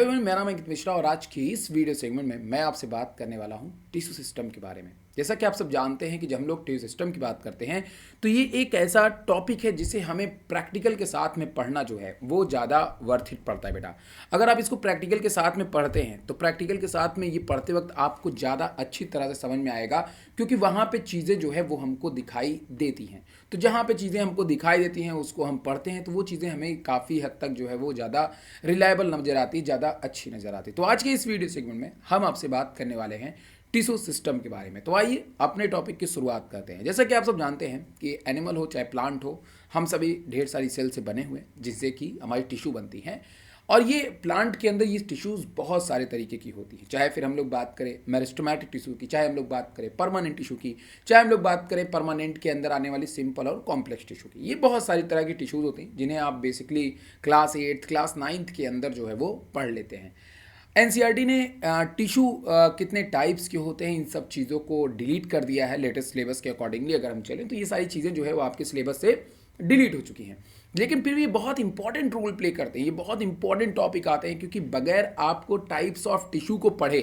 मेरा नाम अंकित मिश्रा और आज की इस वीडियो सेगमेंट में मैं आपसे बात करने वाला हूं टिश्यू सिस्टम के बारे में। जैसा कि आप सब जानते हैं कि जब हम लोग टिश्यू सिस्टम की बात करते हैं तो ये एक ऐसा टॉपिक है जिसे हमें प्रैक्टिकल के साथ में पढ़ना जो है वो ज़्यादा वर्थ इट पड़ता है बेटा। अगर आप इसको प्रैक्टिकल के साथ में पढ़ते हैं तो प्रैक्टिकल के साथ में ये पढ़ते वक्त आपको ज़्यादा अच्छी तरह से समझ में आएगा, क्योंकि वहाँ पे चीज़ें जो है वो हमको दिखाई देती हैं। तो जहाँ पे चीज़ें हमको दिखाई देती हैं उसको हम पढ़ते हैं तो वो चीज़ें हमें काफ़ी हद तक जो है वो ज़्यादा रिलायबल नज़र आती, ज़्यादा अच्छी नज़र आती। तो आज के इस वीडियो सेगमेंट में हम आपसे बात करने वाले हैं टिश्यू सिस्टम के बारे में। तो आइए अपने टॉपिक की शुरुआत करते हैं। जैसा कि आप सब जानते हैं कि एनिमल हो चाहे प्लांट हो, हम सभी ढेर सारी सेल से बने हुए जिससे कि हमारी टिश्यू बनती हैं। और ये प्लांट के अंदर ये टिश्यूज़ बहुत सारे तरीके की होती हैं, चाहे फिर हम लोग बात करें मेरिस्टेमेटिक टिश्यू की, चाहे हम लोग बात करें परमानेंट टिश्यू की, चाहे हम लोग बात करें परमानेंट के अंदर आने वाली सिंपल और कॉम्प्लेक्स टिश्यू की। ये बहुत सारी तरह की टिश्यूज़ होती हैं जिन्हें आप बेसिकली क्लास 8 क्लास 9 के अंदर जो है वो पढ़ लेते हैं। एनसीईआरटी ने टिश्यू कितने टाइप्स के होते हैं इन सब चीज़ों को डिलीट कर दिया है लेटेस्ट सिलेबस के अकॉर्डिंगली। अगर हम चलें तो ये सारी चीज़ें जो है वो आपके सिलेबस से डिलीट हो चुकी हैं, लेकिन फिर भी ये बहुत इंपॉर्टेंट रोल प्ले करते हैं, ये बहुत इंपॉर्टेंट टॉपिक आते हैं, क्योंकि बगैर आपको टाइप्स ऑफ टिश्यू को पढ़े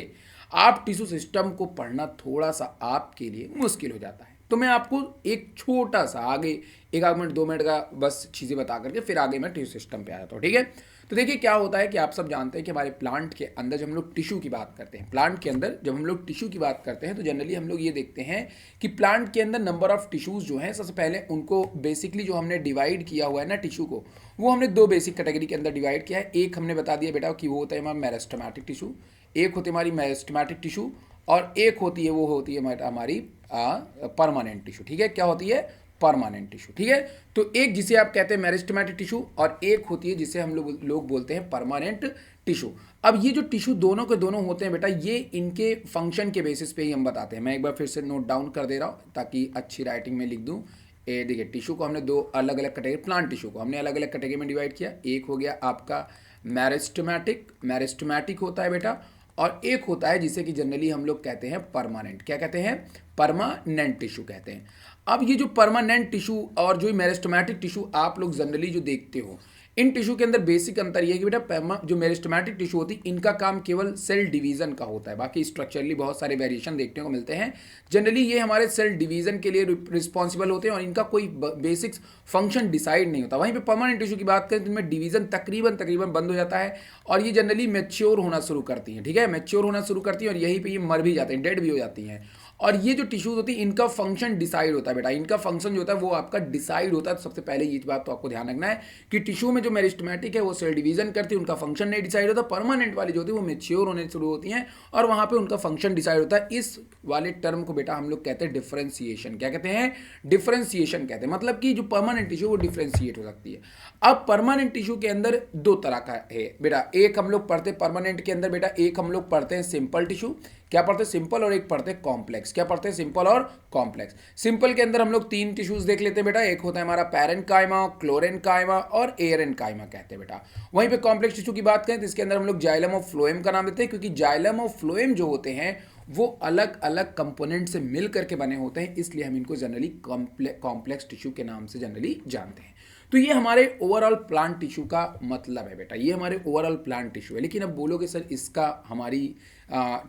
आप टिश्यू सिस्टम को पढ़ना थोड़ा सा आपके लिए मुश्किल हो जाता है। तो मैं आपको एक छोटा सा आगे 1 मिनट 2 मिनट का बस चीज़ें बता करके फिर आगे मैं टिश्यू सिस्टम पे आ जाता हूँ, ठीक है। तो देखिए क्या होता है कि आप सब जानते हैं कि हमारे प्लांट के अंदर जब हम लोग टिश्यू की बात करते हैं, प्लांट के अंदर जब हम लोग टिश्यू की बात करते हैं तो जनरली हम लोग ये देखते हैं कि प्लांट के अंदर नंबर ऑफ टिश्यूज़ जो हैं, सबसे पहले उनको बेसिकली जो हमने डिवाइड किया हुआ है ना टिश्यू को, वो हमने 2 बेसिक कैटेगरी के अंदर डिवाइड किया है। एक हमने बता दिया बेटा कि वो होता है हमारा मेरिस्टेमेटिक टिश्यू, एक होती है हमारी मेरिस्टेमेटिक टिश्यू, और एक होती है वो होती है हमारी परमानेंट टिश्यू, ठीक है। क्या होती है? परमानेंट टिश्यू, ठीक है। तो एक जिसे आप कहते हैं मेरिस्टेमेटिक टिश्यू और एक होती है जिसे हम लोग बोलते हैं परमानेंट टिश्यू। अब ये जो टिश्यू दोनों के दोनों होते हैं बेटा, ये इनके फंक्शन के बेसिस पे ही हम बताते हैं। मैं एक बार फिर से नोट डाउन कर दे रहा हूँ ताकि अच्छी राइटिंग में लिख दूँ। ये देखिए, टिश्यू को हमने 2 अलग अलग कैटेगरी, प्लांट टिश्यू को हमने अलग अलग कैटेगरी में डिवाइड किया। एक हो गया आपका मेरिस्टेमेटिक होता है बेटा, और एक होता है जिसे कि जनरली हम लोग कहते हैं परमानेंट। क्या कहते हैं? परमानेंट टिश्यू कहते हैं। अब ये जो परमानेंट टिश्यू और जो मेरिस्टेमेटिक टिश्यू आप लोग जनरली जो देखते हो, इन टिश्यू के अंदर बेसिक अंतर ये है कि बेटा जो मेरिस्टेमेटिक टिश्यू होती है इनका काम केवल सेल डिवीजन का होता है, बाकी स्ट्रक्चरली बहुत सारे वेरिएशन देखने को मिलते हैं। जनरली ये हमारे सेल डिवीजन के लिए रिस्पॉन्सिबल होते हैं और इनका कोई बेसिक फंक्शन डिसाइड नहीं होता। वहीं पे परमानेंट टिश्यू की बात करें तो इनमें डिवीजन तकरीबन बंद हो जाता है और ये जनरली मैच्योर होना शुरू करती हैं, ठीक है। मैच्योर होना शुरू करती हैं और यहीं पर ये मर भी जाते हैं, डेड भी हो जाती हैं। और ये जो टिश्यूज होती है इनका फंक्शन डिसाइड होता है बेटा, इनका फंक्शन जो होता है वो आपका डिसाइड होता है। तो सबसे पहले ये बात तो आपको ध्यान रखना है कि टिश्यू में जो मेरिस्टेमेटिक है वो सेल डिवीजन करती है, उनका फंक्शन नहीं डिसाइड होता। परमानेंट वाली जो होती है वो मेच्योर होने शुरू होती हैं और वहाँ पे उनका फंक्शन डिसाइड होता है। इस वाले टर्म को बेटा हम लोग कहते हैं डिफरेंशिएशन। क्या कहते हैं? डिफरेंशिएशन कहते हैं, मतलब कि जो परमानेंट टिश्यू वो डिफरेंशिएट हो सकती है। अब परमानेंट टिश्यू के अंदर 2 तरह का है बेटा। एक हम लोग पढ़ते हैं परमानेंट के अंदर बेटा, एक हम लोग पढ़ते हैं सिंपल टिश्यू। क्या पढ़ते हैं? सिंपल। और एक पढ़ते हैं कॉम्प्लेक्स। क्या पढ़ते हैं? सिंपल और कॉम्प्लेक्स। सिंपल के अंदर हम लोग 3 टिश्यूज देख लेते हैं बेटा, एक होता है हमारा पैरेन्काइमा, क्लोरेन्काइमा और एरेन्काइमा कहते हैं बेटा। वहीं पे कॉम्प्लेक्स टिश्यू की बात करें तो इसके अंदर हम लोग जाइलम और फ्लोएम का नाम देते हैं, क्योंकि जाइलम और फ्लोएम जो होते हैं वो अलग अलग कंपोनेंट से मिल करके बने होते हैं, इसलिए हम इनको जनरली कॉम्प्लेक्स टिश्यू के नाम से जनरली जानते हैं। तो ये हमारे ओवरऑल प्लांट टिश्यू का मतलब है बेटा, ये हमारे ओवरऑल प्लांट टिश्यू है। लेकिन अब बोलोगे सर इसका हमारी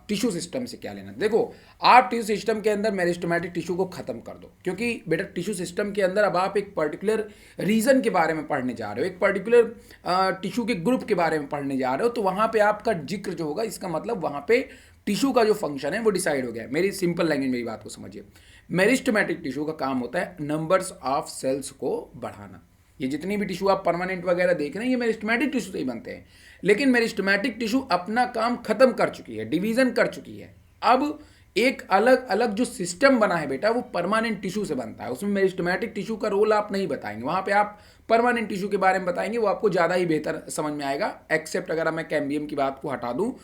टिश्यू सिस्टम से क्या लेना? देखो, आप टिश्यू सिस्टम के अंदर मेरिस्टेमेटिक टिश्यू को खत्म कर दो, क्योंकि बेटा टिश्यू सिस्टम के अंदर अब आप एक पर्टिकुलर रीजन के बारे में पढ़ने जा रहे हो, एक पर्टिकुलर टिश्यू के ग्रुप के बारे में पढ़ने जा रहे हो, तो वहाँ पे आपका जिक्र जो होगा, इसका मतलब वहाँ पे टिश्यू का जो फंक्शन है वो डिसाइड हो गया है। मेरी सिंपल लैंग्वेज मेरी बात को समझिए, मेरिस्टेमेटिक टिश्यू का काम होता है नंबर्स ऑफ सेल्स को बढ़ाना। ये जितनी भी टिश्यू आप परमानेंट वगैरह देख रहे हैं ये मेरिस्टेमेटिक टिश्यू से ही बनते हैं, लेकिन मेरिस्टेमेटिक टिश्यू अपना काम खत्म कर चुकी है, डिवीजन कर चुकी है। अब एक अलग अलग जो सिस्टम बना है बेटा वो परमानेंट टिश्यू से बनता है, उसमें मेरिस्टेमेटिक टिश्यू का रोल आप नहीं बताएंगे, वहाँ पे आप परमानेंट टिश्यू के बारे में बताएंगे, वो आपको ज़्यादा ही बेहतर समझ में आएगा। एक्सेप्ट अगर मैं कैम्बियम की बात को हटा दूँ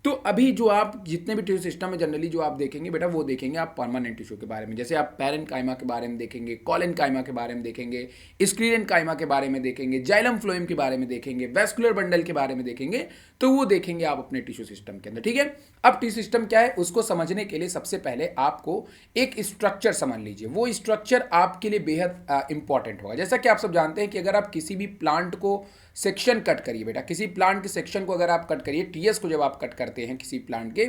तो अभी जो आप जितने भी टिश्यू सिस्टम में जनरली जो आप देखेंगे बेटा वो देखेंगे आप परमानेंट टिश्यू के बारे में। जैसे आप पैरेन्काइमा के बारे में देखेंगे, कोलेन्काइमा के बारे में देखेंगे, स्क्लीरेन्काइमा के बारे में देखेंगे, जाइलम फ्लोएम के बारे में देखेंगे, वेस्कुलर बंडल के बारे में देखेंगे, तो वो देखेंगे आप अपने टिश्यू सिस्टम के अंदर, ठीक है। अब टिश्यू सिस्टम क्या है उसको समझने के लिए सबसे पहले आपको एक स्ट्रक्चर समझ लीजिए, वो स्ट्रक्चर आपके लिए बेहद इंपॉर्टेंट होगा। जैसा कि आप सब जानते हैं कि अगर आप किसी भी प्लांट को सेक्शन कट करिए बेटा, किसी प्लांट के सेक्शन को अगर आप कट करिए, टीएस को जब आप कट करते हैं किसी प्लांट के,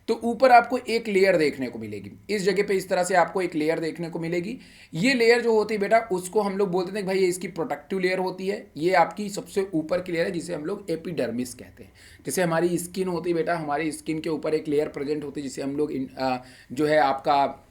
तो ऊपर आपको एक लेयर देखने को मिलेगी। इस जगह पे इस तरह से आपको एक लेयर देखने को मिलेगी। ये लेयर जो होती है बेटा, उसको हम लोग बोलते हैं कि भाई ये इसकी प्रोटेक्टिव लेयर होती है। ये आपकी सबसे ऊपर की लेयर है जिसे हम लोग एपिडर्मिस कहते हैं। जैसे हमारी स्किन होती है बेटा, हमारी स्किन के ऊपर एक लेयर प्रेजेंट होती है जिसे हम लोग जो है आपका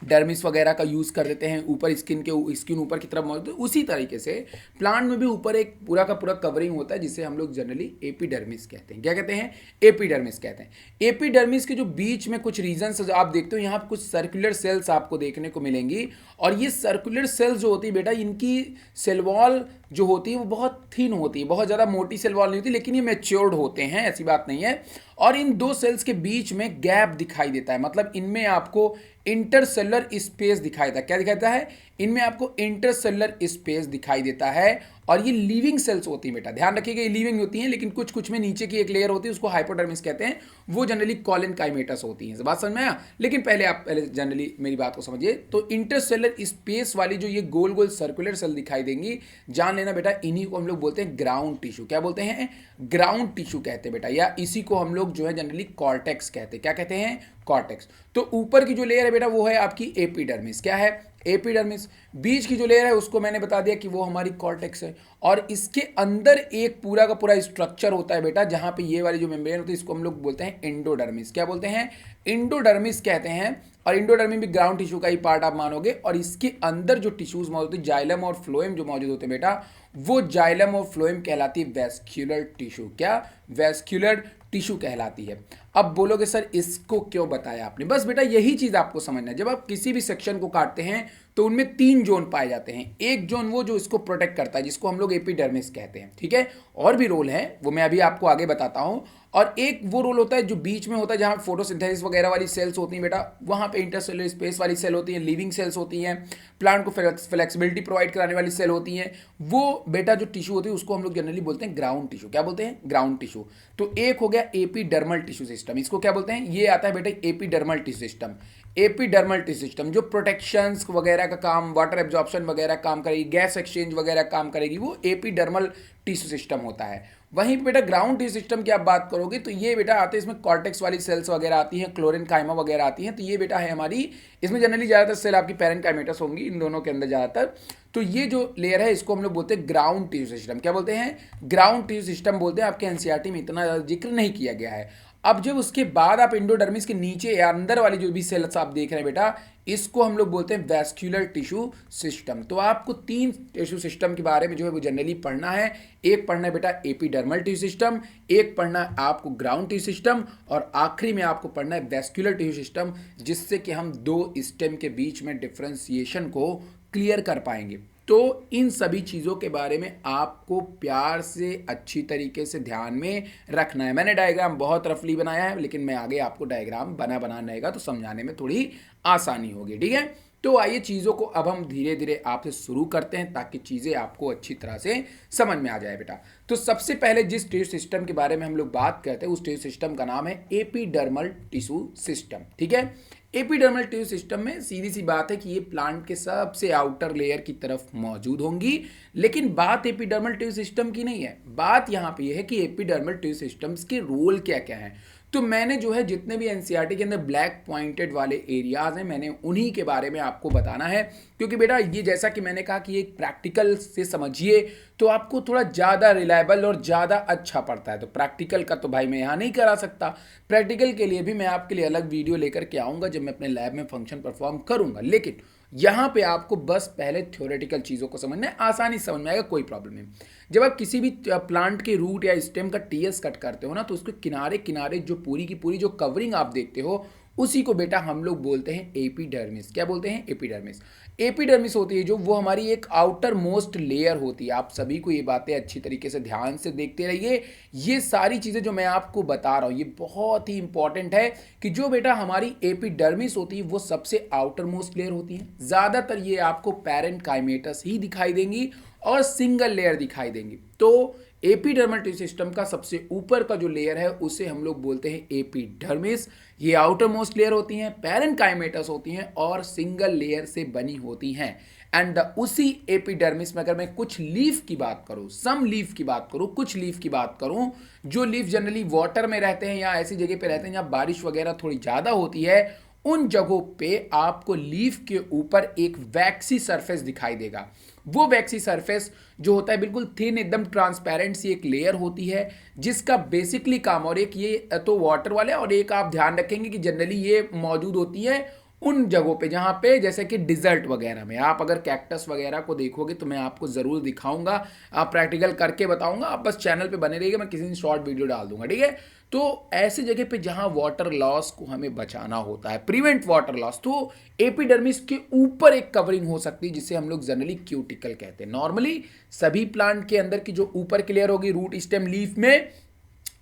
डर्मिस वगैरह का यूज़ कर देते हैं, ऊपर स्किन ऊपर की तरफ मौजूद है। उसी तरीके से प्लांट में भी ऊपर एक पूरा का पूरा कवरिंग होता है जिसे हम लोग जनरली एपिडर्मिस कहते हैं। क्या कहते हैं? एपिडर्मिस कहते हैं। एपिडर्मिस के जो बीच में कुछ रीजन्स आप देखते हो, यहाँ पर कुछ सर्कुलर सेल्स आपको देखने को मिलेंगी। और ये सर्कुलर सेल्स जो होती है बेटा, इनकी सेल वॉल जो होती है वो बहुत थिन होती है, बहुत ज़्यादा मोटी सेल वॉल नहीं होती, लेकिन ये मैच्योर्ड होते हैं, ऐसी बात नहीं है। और इन दो सेल्स के बीच में गैप दिखाई देता है, मतलब इनमें आपको इंटरसेलुलर स्पेस दिखाई देता है। क्या दिखाई देता है? इनमें आपको इंटरसेलुलर स्पेस दिखाई देता है। और ये लिविंग सेल्स होती हैं बेटा, ध्यान रखिएगा, ये लिविंग होती हैं, लेकिन कुछ कुछ में नीचे की एक लेयर होती है, उसको हाइपोडर्मिस कहते हैं, वो जनरली कॉलेनकाइमेटस होती हैं। बात समझ में आया? लेकिन पहले जनरली मेरी बात को समझिए। तो इंटरसेलुलर स्पेस वाली जो ये गोल गोल सर्कुलर सेल दिखाई देंगी, जान लेना बेटा, इन्हीं को हम लोग बोलते हैं ग्राउंड टिश्यू। क्या बोलते हैं? ग्राउंड टिश्यू कहते हैं बेटा, या इसी को हम लोग जो है जनरली कॉर्टेक्स कहते हैं। क्या कहते हैं? कॉर्टेक्स। तो ऊपर की जो लेयर है बेटा वो है आपकी एपिडर्मिस। क्या है? एपिडर्मिस। बीच की जो लेयर है उसको मैंने बता दिया कि वो हमारी कॉर्टेक्स है। और इसके अंदर एक पूरा का पूरा स्ट्रक्चर होता है बेटा, जहां पे ये वाली जो मेम्ब्रेन होती है इसको हम लोग बोलते हैं एंडोडर्मिस। क्या बोलते हैं? एंडोडर्मिस कहते हैं। और एंडोडर्मिस भी ग्राउंड टिश्यू का ही पार्ट आप मानोगे। और इसके अंदर जो टिश्यूज मौजूद होते हैं, जाइलम और फ्लोएम जो मौजूद होते हैं बेटा, वो जाइलम और फ्लोएम कहलाती है वैस्क्यूलर टिश्यू। क्या? वैस्क्यूलर टिश्यू कहलाती है। अब बोलोगे सर इसको क्यों बताया आपने? बस बेटा यही चीज आपको समझना है। जब आप किसी भी सेक्शन को काटते हैं तो उनमें 3 जोन पाए जाते हैं। एक जोन वो जो इसको प्रोटेक्ट करता है, जिसको हम लोग एपिडर्मिस कहते हैं, ठीक है। और भी रोल है, वो मैं अभी आपको आगे बताता हूं। और एक वो रोल होता है जो बीच में होता है, जहां फोटोसिंथेसिस वगैरह वाली सेल्स होती हैं बेटा, वहां पे इंटरसेलुलर स्पेस वाली सेल होती हैं, लिविंग सेल्स होती हैं, प्लांट को फ्लेक्सिबिलिटी प्रोवाइड कराने वाली सेल होती हैं। वो बेटा जो टिश्यू होती है उसको हम लोग जनरली बोलते हैं ग्राउंड टिश्यू। क्या बोलते हैं? Ground tissue. तो एक हो गया एपिडर्मल टिश्यू सिस्टम, इसको क्या बोलते हैं? ये आता है बेटा epidermal tissue system. Epidermal tissue system जो प्रोटेक्शंस वगैरह का काम, वाटर एब्जॉर्प्शन वगैरह काम करेगी, गैस एक्सचेंज वगैरह काम करेगी, वो एपिडर्मल टिश्यू सिस्टम होता है। वहीं पे बेटा ग्राउंड टिश्यू सिस्टम की आप बात करोगे तो ये बेटा आते हैं, इसमें कॉर्टेक्स वाली सेल्स वगैरह आती हैं, क्लोरेनकाइमा वगैरह आती हैं। तो ये बेटा है हमारी, इसमें जनरली ज़्यादातर सेल आपकी पैरेनकाइमेटस होंगी, इन दोनों के अंदर ज़्यादातर। तो ये जो लेयर है इसको हम लोग बोलते हैं ग्राउंड टिश्यू सिस्टम। क्या बोलते हैं? ग्राउंड टिश्यू सिस्टम बोलते हैं। आपके एनसीईआरटी में इतना ज़्यादा जिक्र नहीं किया गया है। अब जब उसके बाद आप एंडोडर्मिस के नीचे या अंदर वाली जो भी सेल्स आप देख रहे हैं बेटा, इसको हम लोग बोलते हैं वैस्क्यूलर टिश्यू सिस्टम। तो आपको 3 टिश्यू सिस्टम के बारे में जो है वो जनरली पढ़ना है। एक पढ़ना है बेटा एपिडर्मल टिश्यू सिस्टम, एक पढ़ना है आपको ग्राउंड टिश्यू सिस्टम, और आखिरी में आपको पढ़ना है वैस्क्यूलर टिश्यू सिस्टम, जिससे कि हम 2 स्टेम के बीच में डिफ्रेंसिएशन को क्लियर कर पाएंगे। तो इन सभी चीज़ों के बारे में आपको प्यार से अच्छी तरीके से ध्यान में रखना है। मैंने डायग्राम बहुत रफली बनाया है, लेकिन मैं आगे आपको डायग्राम बना रहेगा तो समझाने में थोड़ी आसानी होगी, ठीक है। तो आइए चीज़ों को अब हम धीरे धीरे आपसे शुरू करते हैं ताकि चीज़ें आपको अच्छी तरह से समझ में आ जाए बेटा। तो सबसे पहले जिस टिश्यू सिस्टम के बारे में हम लोग बात करते हैं उस टिश्यू सिस्टम का नाम है एपिडर्मल टिश्यू सिस्टम, ठीक है। एपिडर्मल टिश्यू सिस्टम में सीधी सी बात है कि ये प्लांट के सबसे आउटर लेयर की तरफ मौजूद होंगी। लेकिन बात एपिडर्मल टिश्यू सिस्टम की नहीं है, बात यहाँ पे ये है कि एपिडर्मल टिश्यू सिस्टम्स के रोल क्या क्या हैं। तो मैंने जो है जितने भी एनसीईआरटी के अंदर ब्लैक पॉइंटेड वाले एरियाज हैं, मैंने उन्हीं के बारे में आपको बताना है। क्योंकि बेटा ये जैसा कि मैंने कहा कि एक प्रैक्टिकल से समझिए तो आपको थोड़ा ज़्यादा रिलायबल और ज़्यादा अच्छा पड़ता है। तो प्रैक्टिकल का तो भाई मैं यहाँ नहीं करा सकता, प्रैक्टिकल के लिए भी मैं आपके लिए अलग वीडियो लेकर के आऊँगा जब मैं अपने लैब में फंक्शन परफॉर्म करूँगा। लेकिन यहाँ पे आपको बस पहले थ्योरेटिकल चीज़ों को समझना है, आसानी से समझ में आएगा, कोई प्रॉब्लम नहीं। जब आप किसी भी प्लांट के रूट या स्टेम का टीएस कट करते हो ना, तो उसके किनारे किनारे जो पूरी की पूरी जो कवरिंग आप देखते हो उसी को बेटा हम लोग बोलते हैं एपिडर्मिस। क्या बोलते हैं? एपिडर्मिस। एपिडर्मिस होती है जो वो हमारी एक आउटर मोस्ट लेयर होती है। आप सभी को ये बातें अच्छी तरीके से ध्यान से देखते रहिए। ये सारी चीज़ें जो मैं आपको बता रहा हूँ ये बहुत ही इंपॉर्टेंट है कि जो बेटा हमारी एपिडर्मिस होती है वो सबसे आउटर मोस्ट लेयर होती है। ज़्यादातर ये आपको पैरेन्काइमेटस ही दिखाई देंगी और सिंगल लेयर दिखाई देंगी। तो एपिडर्मल टिश्यू सिस्टम का सबसे ऊपर का जो लेयर है उसे हम लोग बोलते हैं एपिडर्मिस। ये आउटर मोस्ट लेयर होती हैं, पैरेन्काइमेटस होती हैं और सिंगल लेयर से बनी होती हैं। एंड उसी एपिडर्मिस में अगर मैं कुछ लीफ की बात करूं, सम लीफ की बात करूं, कुछ लीफ की बात करूं, जो लीफ जनरली वाटर में रहते हैं या ऐसी जगह पे रहते हैं जहां बारिश वगैरह थोड़ी ज़्यादा होती है, उन जगहों पे आपको लीफ के ऊपर एक वैक्सी सरफेस दिखाई देगा। वो वैक्सी सरफेस जो होता है बिल्कुल थिन, एकदम ट्रांसपेरेंट सी एक लेयर होती है जिसका बेसिकली काम, और एक ये तो वाटर वाले, और एक आप ध्यान रखेंगे कि जनरली ये मौजूद होती है उन जगहों पे जहाँ पे जैसे कि डिजर्ट वगैरह में। आप अगर कैक्टस वगैरह को देखोगे तो मैं आपको ज़रूर दिखाऊंगा, आप प्रैक्टिकल करके बताऊंगा, आप बस चैनल पे बने रहिएगा, मैं किसी दिन शॉर्ट वीडियो डाल दूंगा, ठीक है। तो ऐसी जगह पे जहाँ वाटर लॉस को हमें बचाना होता है, प्रिवेंट वाटर लॉस, तो एपिडर्मिस के ऊपर एक कवरिंग हो सकती है जिसे हम लोग जनरली क्यूटिकल कहते हैं। नॉर्मली सभी प्लांट के अंदर की जो ऊपर की लेयर होगी रूट स्टेम लीफ में,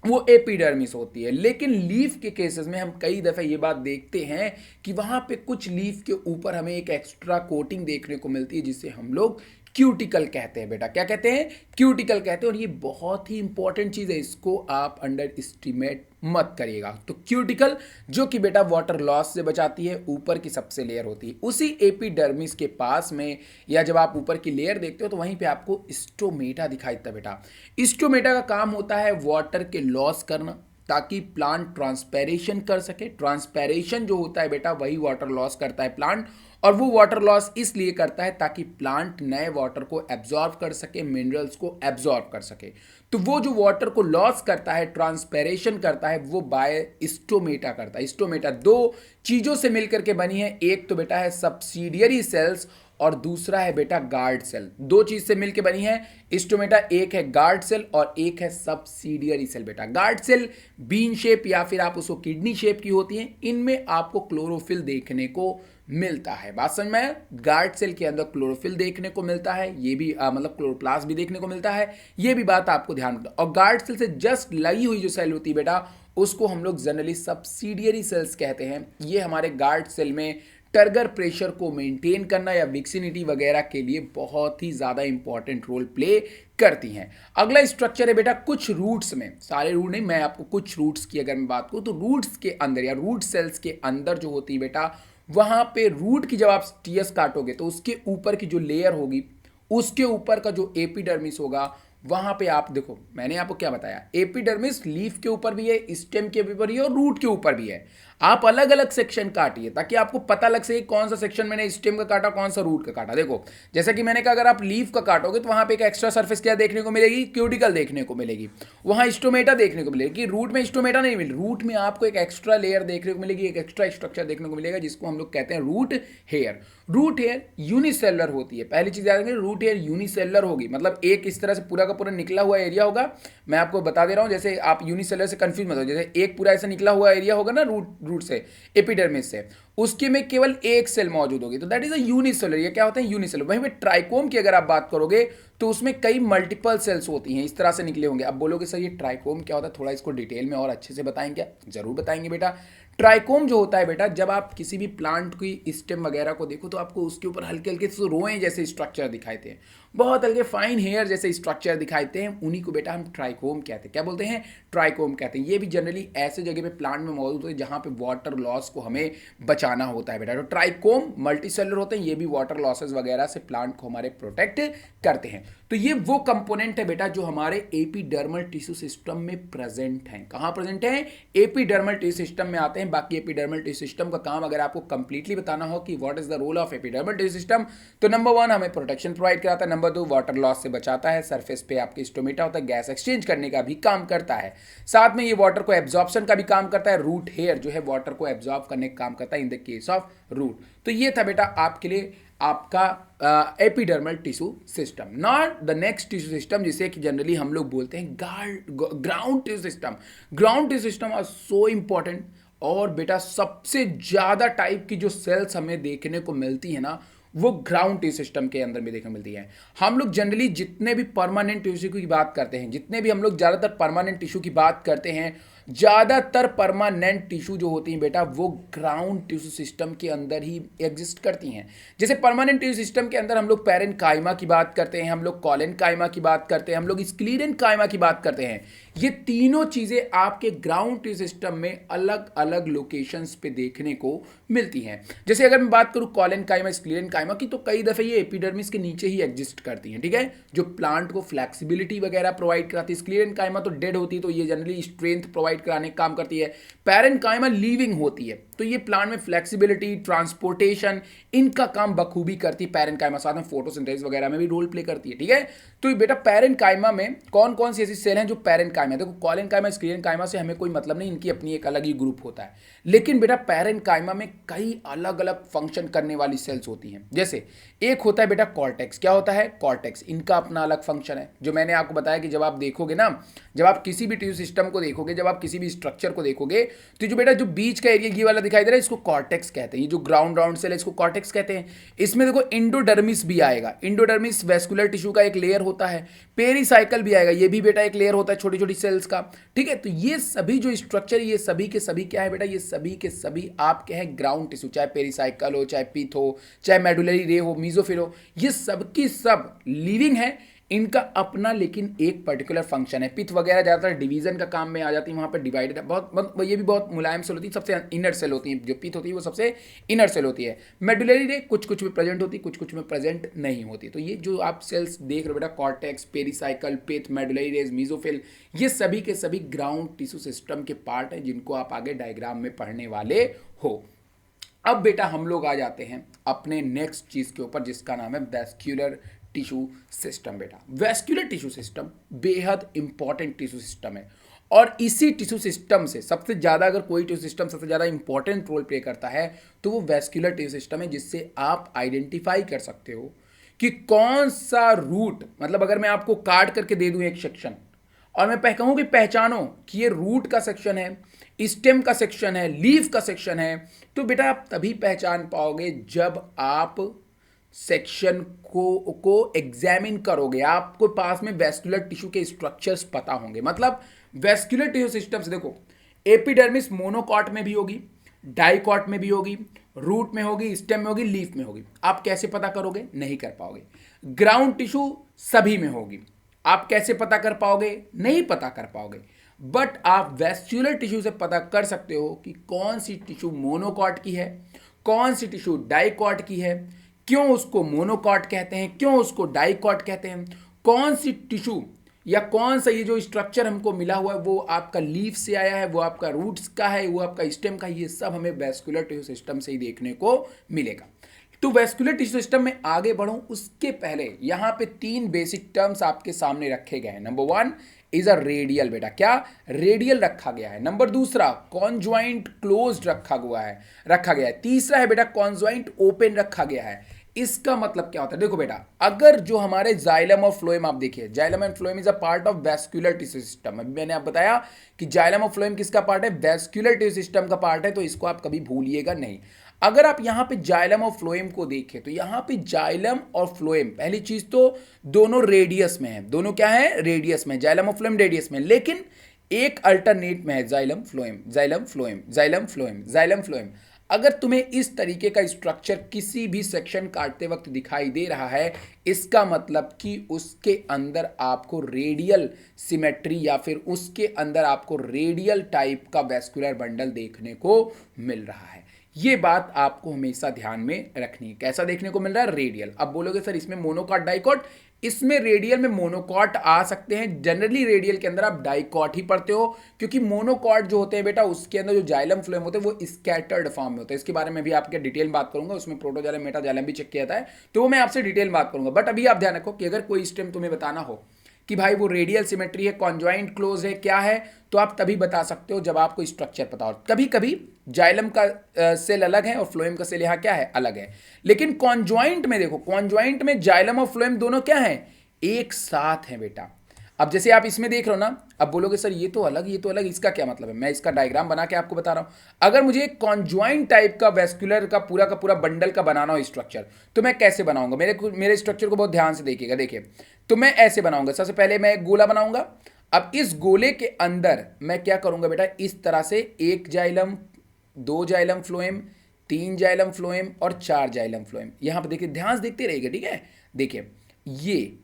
वो एपिडर्मिस होती है। लेकिन लीफ के केसेस में हम कई दफ़े ये बात देखते हैं कि वहाँ पे कुछ लीफ के ऊपर हमें एक एक्स्ट्रा कोटिंग देखने को मिलती है जिसे हम लोग क्यूटिकल कहते हैं। बेटा क्या कहते हैं? क्यूटिकल कहते हैं। और ये बहुत ही इंपॉर्टेंट चीज़ है, इसको आप अंडर एस्टिमेट मत करिएगा। तो क्यूटिकल जो कि बेटा वाटर लॉस से बचाती है, ऊपर की सबसे लेयर होती है। उसी एपिडर्मिस के पास में या जब आप ऊपर की लेयर देखते हो तो वहीं पे आपको स्टोमेटा दिखाई देता है। बेटा स्टोमेटा का काम होता है वाटर के लॉस करना ताकि प्लांट ट्रांसपेरेशन कर सके। ट्रांसपेरेशन जो होता है बेटा वही वाटर लॉस करता है प्लांट, और वो वाटर लॉस इसलिए करता है ताकि प्लांट नए वाटर को एब्जॉर्ब कर सके, मिनरल्स को एब्जॉर्ब कर सके। तो वो जो वाटर को लॉस करता है, ट्रांसपेरेशन करता है, वो बाय स्टोमेटा करता है। स्टोमेटा दो चीज़ों से मिलकर के बनी है, एक तो बेटा है सब्सिडियरी सेल्स और दूसरा है बेटा गार्ड सेल। दो चीज से मिलकर बनी है स्टोमेटा, एक है गार्ड सेल और एक है सब्सिडियरी सेल। बेटा गार्ड सेल बीन शेप या फिर आप उसको किडनी शेप की होती है, इनमें आपको क्लोरोफिल देखने को मिलता है। बात समझ में आया? गार्ड सेल के अंदर क्लोरोफिल देखने को मिलता है, ये भी मतलब क्लोरोप्लास्ट भी देखने को मिलता है, ये भी बात आपको ध्यान रखना। और गार्ड सेल से जस्ट लगी हुई जो सेल होती है बेटा उसको हम लोग जनरली सब्सिडियरी सेल्स कहते हैं। ये हमारे गार्ड सेल में टर्गर प्रेशर को मेंटेन करना या विक्सिनिटी वगैरह के लिए बहुत ही ज़्यादा इंपॉर्टेंट रोल प्ले करती हैं। अगला स्ट्रक्चर है बेटा कुछ रूट्स में, सारे रूट नहीं, मैं आपको कुछ रूट्स की अगर मैं बात करूँ तो रूट्स के अंदर या रूट सेल्स के अंदर जो होती है बेटा, वहाँ पे रूट की जब आप टीएस काटोगे तो उसके ऊपर की जो लेयर होगी, उसके ऊपर का जो एपिडर्मिस होगा, वहां पे आप देखो मैंने आपको क्या बताया, एपिडर्मिस लीफ के ऊपर भी है, स्टेम के ऊपर भी है और रूट के ऊपर भी है। आप अलग अलग सेक्शन काटिए ताकि आपको पता लग सके कौन सा सेक्शन मैंने स्टेम का काटा, कौन सा रूट का काटा। देखो जैसा कि मैंने कहा अगर आप लीफ का काटोगे तो वहां पे एक एक्स्ट्रा सरफेस क्या देखने को मिलेगी, क्यूटिकल देखने को मिलेगी, वहां स्टोमेटा देखने को मिलेगी। रूट में स्टोमेटा नहीं मिलेगी, रूट में आपको एक एक्स्ट्रा लेयर देखने को मिलेगी, एक एक्स्ट्रा स्ट्रक्चर देखने को मिलेगा जिसको हम लोग कहते हैं root hair. Root hair unicellular होती है, पहली चीज याद रखें, रूट हेयर यूनिसेलुलर होगी, मतलब एक इस तरह से पूरा का पूरा निकला हुआ एरिया होगा। मैं आपको बता दे रहा हूं, जैसे आप यूनिसेलुलर से कंफ्यूज मत हो, जैसे एक पूरा ऐसा निकला हुआ एरिया होगा ना रूट से, एपिडर्मिस से, उसके में केवल एक सेल मौजूद होगी, तो दैट इज अ यूनिसेलुलर। ये क्या होता है? यूनिसेलुलर। वहीं पे ट्राइकोम की अगर आप बात करोगे तो उसमें कई मल्टीपल सेल्स होती हैं, इस तरह से निकले होंगे। अब बोलोगे सर ये ट्राइकोम क्या होता है, थोड़ा इसको डिटेल में और अच्छे से बताएंगे क्या? जरूर बताएंगे बेटा। ट्राइकोम जो होता है बेटा, जब आप किसी भी प्लांट की स्टेम वगैरह को देखो तो आपको उसके ऊपर हल्के हल्के से रोएं जैसे स्ट्रक्चर दिखाई देते हैं, बहुत हल्के फाइन हेयर जैसे स्ट्रक्चर दिखाई देते हैं, उन्हीं को बेटा हम ट्राइकोम कहते हैं। क्या बोलते हैं? ट्राइकोम कहते हैं। ये भी जनरली ऐसे जगह पे प्लांट में मौजूद होते हैं जहाँ पे वाटर लॉस को हमें बचाना होता है बेटा। तो ट्राइकोम मल्टीसेलुलर होते हैं, ये भी वाटर लॉसेस वगैरह से प्लांट को हमारे प्रोटेक्ट करते हैं। तो ये वो कंपोनेंट है बेटा जो हमारे एपिडर्मल टिश्यू सिस्टम में प्रेजेंट हैं। कहाँ प्रेजेंट हैं? एपिडर्मल टिश्यू सिस्टम में आते हैं। बाकी एपिडर्मल टिश्यू सिस्टम का काम अगर आपको कंप्लीटली बताना हो कि what is the role of epidermal tissue system, तो नंबर 1 हमें प्रोटेक्शन प्रोवाइड कराता है, नंबर 2 वाटर लॉस से बचाता है, सरफेस पे आपके स्टोमेटा होता है, गैस एक्सचेंज करने का भी काम करता है, साथ में ये वाटर को एब्जॉर्प्शन का भी काम करता है। रूट हेयर जो है वाटर को एब्जॉर्ब करने का काम करता है in the case of root. तो ये था बेटा आपके लिए आपका epidermal tissue system. Not the next tissue system जिसे कि जनरली हम लोग बोलते हैं ground tissue system. Ground tissue system are so important, और बेटा सबसे ज्यादा टाइप की जो सेल्स हमें देखने को मिलती है ना, वो ग्राउंड टिश्यू सिस्टम के अंदर में देखने को मिलती है। हम लोग जनरली जितने भी परमानेंट टिश्यू की बात करते हैं, जितने भी हम लोग ज़्यादातर परमानेंट टिश्यू की बात करते हैं, ज़्यादातर परमानेंट टिश्यू जो होती हैं बेटा वो ग्राउंड टिश्यू सिस्टम के अंदर ही एग्जिस्ट करती हैं। जैसे परमानेंट टिश्यू सिस्टम के अंदर हम लोग पैरेन्काइमा की बात करते हैं, हम लोग कॉलेनकाइमा की बात करते हैं, हम लोग स्क्लीरेन्काइमा की बात करते हैं। ये तीनों चीज़ें आपके ग्राउंड टिश्यू सिस्टम में अलग अलग लोकेशंस पे देखने को मिलती हैं। जैसे अगर मैं बात करूँ कॉलेनकाइमा स्क्लीरेन्काइमा की, तो कई दफ़े ये एपिडर्मिस के नीचे ही एग्जिस्ट करती हैं, ठीक है, जो प्लांट को फ्लैक्सिबिलिटी वगैरह प्रोवाइड कराती है। स्क्लीरेन्काइमा तो डेड होती है, तो ये जनरली स्ट्रेंथ प्रोवाइड कराने का काम करती है। पैरेन्काइमा लिविंग होती है, तो ये प्लांट में फ्लेक्सिबिलिटी, ट्रांसपोर्टेशन, इनका काम बखूबी करती है पैरेन्काइमा। साथ में फोटोसिंथेसिस वगैरह में भी रोल प्ले करती है, ठीक है। तो बेटा पैरेन्काइमा में कौन कौन सी ऐसी सेल हैं जो पैरेन्काइमा, देखो कॉलेनकाइमा स्क्लीरेन्काइमा से हमें कोई मतलब नहीं, इनकी अपनी एक अलग ही ग्रुप होता है। लेकिन बेटा पैरेन्काइमा में कई अलग अलग फंक्शन करने वाली सेल्स होती हैं। जैसे एक होता है बेटा कॉर्टेक्स, क्या होता है कॉर्टेक्स, इनका अपना अलग फंक्शन है। जो मैंने आपको बताया कि जब आप देखोगे ना, जब आप किसी भी टिश्यू सिस्टम को देखोगे, जब आप किसी भी स्ट्रक्चर को देखोगे, तो जो बेटा जो बीच का एरिया ये वाला दिखाई दे रहा है, इसको कॉर्टेक्स कहते हैं। ये जो ग्राउंड राउंड सेल है इसको कॉर्टेक्स कहते हैं। इसमें देखो इंडोडर्मिस भी आएगा, इंडोडर्मिस वेस्कुलर टिश्यू का एक लेयर होता है। पेरीसाइकल भी आएगा, ये भी बेटा एक लेयर होता है छोटी छोटी सेल्स का, ठीक है। तो ये सभी जो स्ट्रक्चर, ये सभी के सभी क्या है बेटा, ये सभी के सभी आपके हैं ग्राउंड टिश्यू, चाहे पेरीसाइकल हो, चाहे पिथ हो, चाहे मेडुलरी रे हो, मीजोफिल हो, ये सब की सब लिविंग है। इनका अपना लेकिन एक पर्टिकुलर फंक्शन है। पिथ वगैरह ज़्यादातर डिवीजन का काम में आ जाती है, वहाँ पर डिवाइडेड है बहुत, ये भी बहुत मुलायम सेल होती है, सबसे इनर सेल होती है। जो पिथ होती है वो सबसे इनर सेल होती है। मेडुलरी रे कुछ कुछ में प्रेजेंट होती है, कुछ कुछ में प्रेजेंट नहीं होती। तो ये जो आप सेल्स देख रहे हो बेटा, कॉर्टेक्स, पेरीसाइकल, पिथ, मेडुलरी रेज, मीजोफिल, ये सभी के सभी ग्राउंड टिश्यू सिस्टम के पार्ट हैं, जिनको आप आगे डायग्राम में पढ़ने वाले हो। अब बेटा हम लोग आ जाते हैं अपने नेक्स्ट चीज़ के ऊपर, जिसका नाम है वैस्कुलर टिश्यू सिस्टम। बेटा वैस्कुलर टिश्यू सिस्टम बेहद इंपॉर्टेंट टिश्यू सिस्टम है, और इसी टिश्यू सिस्टम से सबसे ज़्यादा, अगर कोई टिश्यू सिस्टम सबसे ज़्यादा इंपॉर्टेंट रोल प्ले करता है तो वो वैस्कुलर टिश्यू सिस्टम है, जिससे आप आइडेंटिफाई कर सकते हो कि कौन सा रूट, मतलब अगर मैं आपको काट करके दे दूं एक सेक्शन और मैं कहूँ कि पहचानो कि ये रूट का सेक्शन है, स्टेम का सेक्शन है, लीफ का सेक्शन है, तो बेटा आप तभी पहचान पाओगे जब आप सेक्शन को एग्जामिन करोगे, आपको पास में वेस्कुलर टिश्यू के स्ट्रक्चर्स पता होंगे। मतलब वेस्कुलर टिश्यू सिस्टम से देखो, एपिडर्मिस मोनोकॉट में भी होगी, डाइकॉट में भी होगी, रूट में होगी, स्टेम में होगी, लीफ में होगी। आप कैसे पता करोगे? नहीं कर पाओगे। ग्राउंड टिश्यू सभी में होगी, आप कैसे पता कर पाओगे? नहीं पता कर पाओगे। बट आप वेस्कुलर टिश्यू से पता कर सकते हो कि कौन सी टिश्यू मोनोकॉट की है, कौन सी टिश्यू डाइकॉट की है, क्यों उसको मोनोकॉट कहते हैं, क्यों उसको डाइकॉट कहते हैं, कौन सी टिश्यू या कौन सा ये जो स्ट्रक्चर हमको मिला हुआ है वो आपका लीफ से आया है, वो आपका रूट्स का है, वो आपका स्टेम का है, ये सब हमें वेस्कुलर टिश्यू सिस्टम से ही देखने को मिलेगा। तो वेस्कुलर टिश्यू सिस्टम में आगे बढ़ूं उसके पहले यहाँ पे 3 बेसिक टर्म्स आपके सामने रखे गए हैं। नंबर 1 इज अ रेडियल, बेटा क्या रेडियल रखा गया है। नंबर 2 कॉन्जॉइंट क्लोज्ड रखा गया है। तीसरा है बेटा कॉन्जॉइंट ओपन रखा गया है। इसका मतलब क्या होता है? देखो बेटा, अगर जो हमारे जाइलम और फ्लोएम, आप देखिए xylem and phloem is a part of vascular tissue system. अभी मैंने आप बताया कि जाइलम और फ्लोएम किसका पार्ट है? वेस्कुलर टिश्यू सिस्टम का पार्ट है, तो इसको आप कभी भूलिएगा नहीं। अगर आप यहाँ पे जाइलम और फ्लोएम को देखें तो यहाँ पे जाइलम और फ्लोएम, पहली चीज तो दोनों रेडियस में है, दोनों क्या है? रेडियस में। जाइलम और फ्लोएम रेडियस में, लेकिन एक अल्टरनेट में है, xylem phloem, xylem phloem, xylem phloem, xylem phloem. अगर तुम्हें इस तरीके का स्ट्रक्चर किसी भी सेक्शन काटते वक्त दिखाई दे रहा है, इसका मतलब कि उसके अंदर आपको रेडियल सिमेट्री या फिर उसके अंदर आपको रेडियल टाइप का वेस्कुलर बंडल देखने को मिल रहा है। ये बात आपको हमेशा ध्यान में रखनी है। कैसा देखने को मिल रहा है? रेडियल। अब बोलोगे सर इसमें मोनोकॉट डाइकॉट, इसमें रेडियल में मोनोकॉट आ सकते हैं। जनरली रेडियल के अंदर आप डाइकॉट ही पढ़ते हो, क्योंकि मोनोकॉट जो होते हैं बेटा उसके अंदर जो जाइलम फ्लोएम होते हैं वो स्कैटर्ड फॉर्म में होते हैं। इसके बारे में भी आपके डिटेल बात करूंगा, उसमें प्रोटोजाइलम मेटाजाइलम भी चेक किया जाता है, तो वो मैं आपसे डिटेल बात करूंगा। बट अभी आप ध्यान रखो कि अगर कोई स्टेम तुम्हें बताना हो कि भाई वो रेडियल सिमेट्री है, कॉन्जॉइंट क्लोज है, क्या है, तो आप तभी बता सकते हो जब आपको स्ट्रक्चर पता हो। कभी कभी जाइलम का सेल अलग है और फ्लोएम का सेल यहाँ क्या है? अलग है। लेकिन कॉन्जॉइंट में देखो, कॉन्जॉइंट में जाइलम और फ्लोएम दोनों क्या है? एक साथ हैं बेटा। अब जैसे आप इसमें देख रहे हो ना, अब बोलोगे सर ये तो अलग, ये तो अलग, इसका क्या मतलब है? मैं इसका डायग्राम बना के आपको बता रहा हूं। अगर मुझे एक कॉन्जॉइंट टाइप का वेस्कुलर का पूरा बंडल का बनाना हो स्ट्रक्चर, तो मैं कैसे बनाऊंगा? मेरे स्ट्रक्चर को बहुत ध्यान से देखिएगा। देखिए, तो मैं ऐसे बनाऊंगा। सबसे पहले मैं एक गोला बनाऊंगा, अब इस गोले के अंदर मैं क्या करूंगा बेटा, इस तरह से 1 xylem, 2 xylem phloem, 3 xylem phloem और 4 जाइलम फ्लोएम। यहां पर देखिए, ध्यान से देखते रहिएगा, ठीक है। देखिए ये